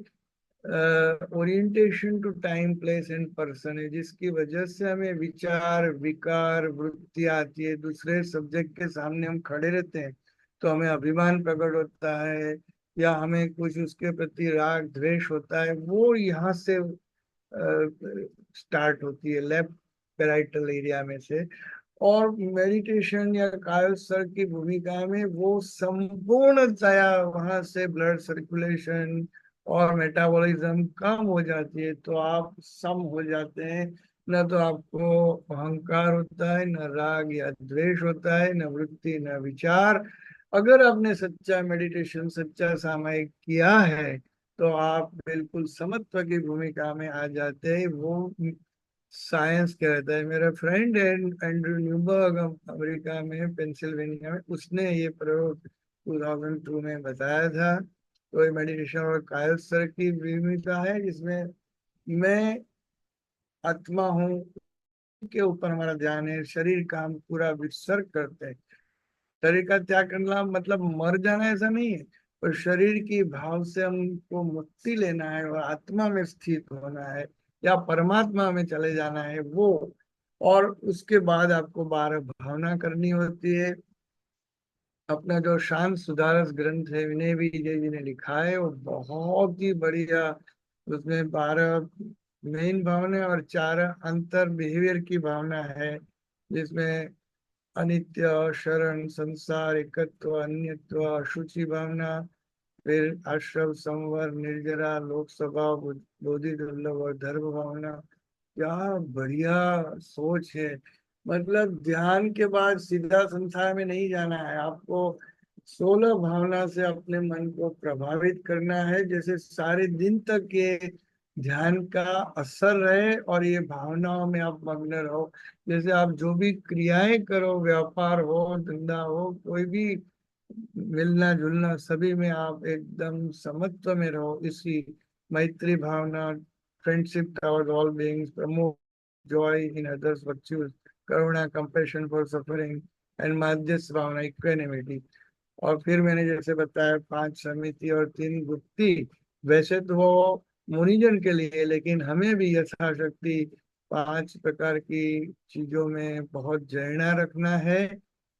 orientation to time, place and person है, जिसकी वजह से हमें विचार, विकार, वृत्ति आती है। दूसरे सब्जेक्ट के सामने हम खड़े रहते हैं तो हमें अभिमान प्रकट होता है, या हमें कुछ उसके प्रति राग द्वेष होता है, वो यहाँ से स्टार्ट होती है, लेफ्ट पेराइटल एरिया में से। और मेडिटेशन या कायोत्सर्ग की भूमिका में वो संपूर्णतया वहां से ब्लड सर्कुलेशन और मेटाबॉलिज्म कम हो जाती है, तो आप सम हो जाते हैं। न तो आपको अहंकार होता है, न राग या द्वेष होता है, न वृत्ति, न विचार। अगर आपने सच्चा मेडिटेशन, सच्चा सामायिक किया है, तो आप बिल्कुल समत्व की भूमिका में आ जाते हैं। वो साइंस कहता है। मेरा फ्रेंड एंड्रू न्यूबर्ग, अमेरिका में पेंसिल्वेनिया में, उसने ये प्रयोग 2002 में बताया था। तो ये मेडिटेशन और कायोत्सर्ग की भूमिका है, जिसमें मैं आत्मा हूँ के ऊपर हमारा ध्यान है, शरीर का हम पूरा विसर्ग करते हैं। शरीर का त्याग करना मतलब मर जाना ऐसा नहीं है, पर शरीर की भाव से हमको मुक्ति लेना है और आत्मा में स्थित होना है, या परमात्मा में चले जाना है वो। और उसके बाद आपको 12 भावना करनी होती है। अपना जो शांत सुधारस ग्रंथ है, विनय विजय जी ने लिखा है, वो बहुत ही बढ़िया। उसमें 12 मेन भावना और 4 अंतर बिहेवियर की भावना है, जिसमें अनित्य, शरण, संसार, एकत्व, अन्यत्व, अशुचि भावना, फिर आश्रम, संवर, निर्जरा, लोकसभा, बोधि दुर्लभ और धर्म भावना। क्या बढ़िया सोच है। मतलब ध्यान के बाद सीधा संसार में नहीं जाना है आपको, 16 भावना से अपने मन को प्रभावित करना है, जैसे सारे दिन तक ये ध्यान का असर रहे और ये भावनाओं में आप मग्न रहो। जैसे आप जो भी क्रियाएं करो, व्यापार हो, धंधा हो, कोई भी मिलना जुलना, सभी में आप एकदम समत्व में रहो। इसी मैत्री भावना, friendship toward all beings, promote joy in others virtues, करुणा, कंपैशन फॉर सफरिंग, एंड माध्यस्थ्य भावना, इक्वेनिमिटी। और फिर मैंने जैसे बताया 5 समिति और 3 गुप्ति। वैसे तो वो मुनिजन के लिए, लेकिन हमें भी यथाशक्ति 5 प्रकार की चीजों में बहुत जड़ना रखना है।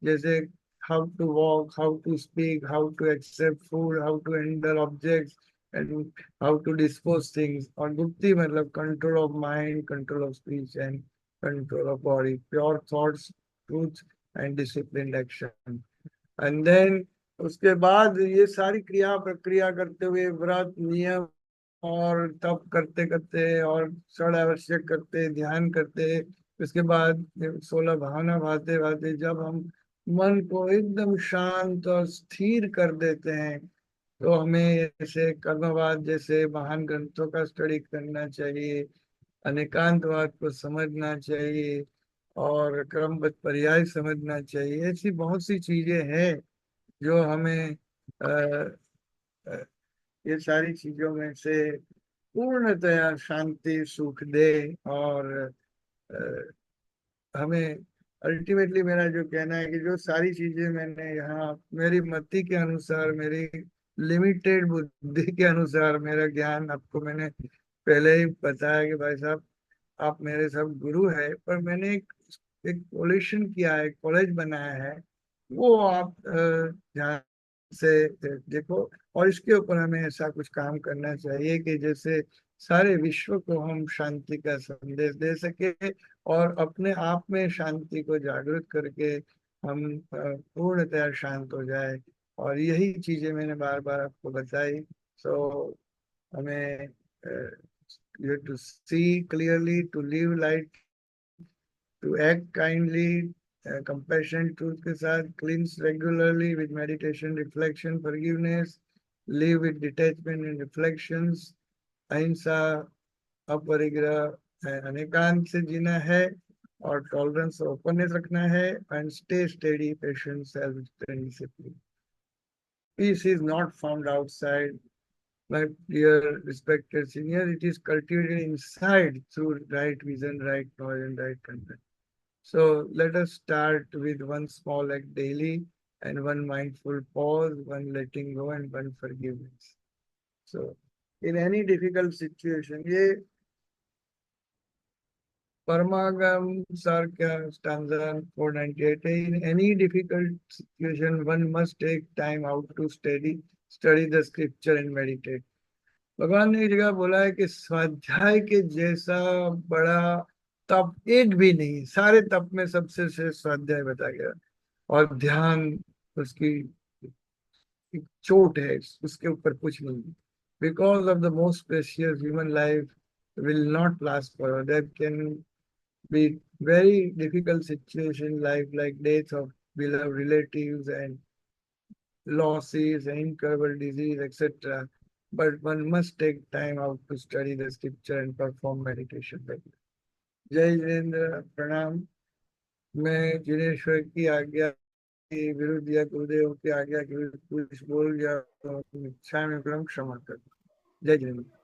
जैसे how to walk, how to speak, how to accept food, how to handle objects, and how to dispose things. और गुप्ति मतलब control of mind, control of speech and control of body, pure thoughts, truth and disciplined action. And then उसके बाद ये सारी क्रिया प्रक्रिया करते हुए, व्रत, नियम और तप करते करते और षड आवश्यक करते, ध्यान करते, उसके बाद 16 भावना भाते भाते जब हम मन को एकदम शांत और स्थिर कर देते हैं, तो हमें ऐसे कर्मवाद जैसे महान ग्रंथों का स्टडी करना चाहिए, अनेकांतवाद को समझना चाहिए, और क्रमबद्ध पर्याय समझना चाहिए। ऐसी बहुत सी चीजें हैं जो हमें अ, अ, ये सारी चीजों में से पूर्णतया शांति सुख दे। और हमें अल्टीमेटली मेरा जो कहना है कि जो सारी चीजें मैंने यहाँ मेरी मति के अनुसार, मेरी लिमिटेड बुद्धि के अनुसार, मेरा ज्ञान आपको मैंने पहले ही बताया कि भाई साहब आप मेरे सब गुरु है, पर मैंने एक कोलेशन किया है, कॉलेज बनाया है, वो आप ध्यान से देखो। और इसके ऊपर हमें ऐसा कुछ काम करना चाहिए कि जैसे सारे विश्व को हम शांति का संदेश दे सके, और अपने आप में शांति को जागृत करके हम पूर्णतया शांत हो जाए। और यही चीजें मैंने बार बार आपको बताई। सो हमें you have to see clearly, to live light, to act kindly, compassion, truth के साथ, cleanse regularly with meditation, reflection, forgiveness, live with detachment and reflections, अहिंसा, अपरिग्रह, अनेकांत से जीना है, और टॉलरेंस और ओपननेस रखना है, and stay steady, patience, self and discipline. Peace is not found outside, my dear respected senior, it is cultivated inside through right vision, right knowledge, and right conduct. So let us start with one small act daily, and one mindful pause, one letting go, and one forgiveness. So in any difficult situation, ये Parmagam Sarkya stanza 498 है, in any difficult situation, one must take time out to study the scripture and meditate. भगवान ने एक जगह बोला है कि स्वाध्याय के जैसा बड़ा तप एक भी नहीं, सारे तप में सबसे श्रेष्ठ स्वाध्याय बताया गया। और ध्यान उसकी एक चोट है, उसके ऊपर कुछ नहीं। Because of the most precious human life will not last for, there can be very difficult situation life, like death of beloved relatives and losses, incurable disease, etc. But one must take time out to study the scripture and perform meditation. जय जिनेन्द्र, प्रणाम। मैं जिनेश्वर की आज्ञा के विरुद्ध या गुरुदेव की आज्ञा के विरुद्ध कुछ बोल गया तो इच्छा में क्रम क्षमा कर। जय जिनेन्द्र।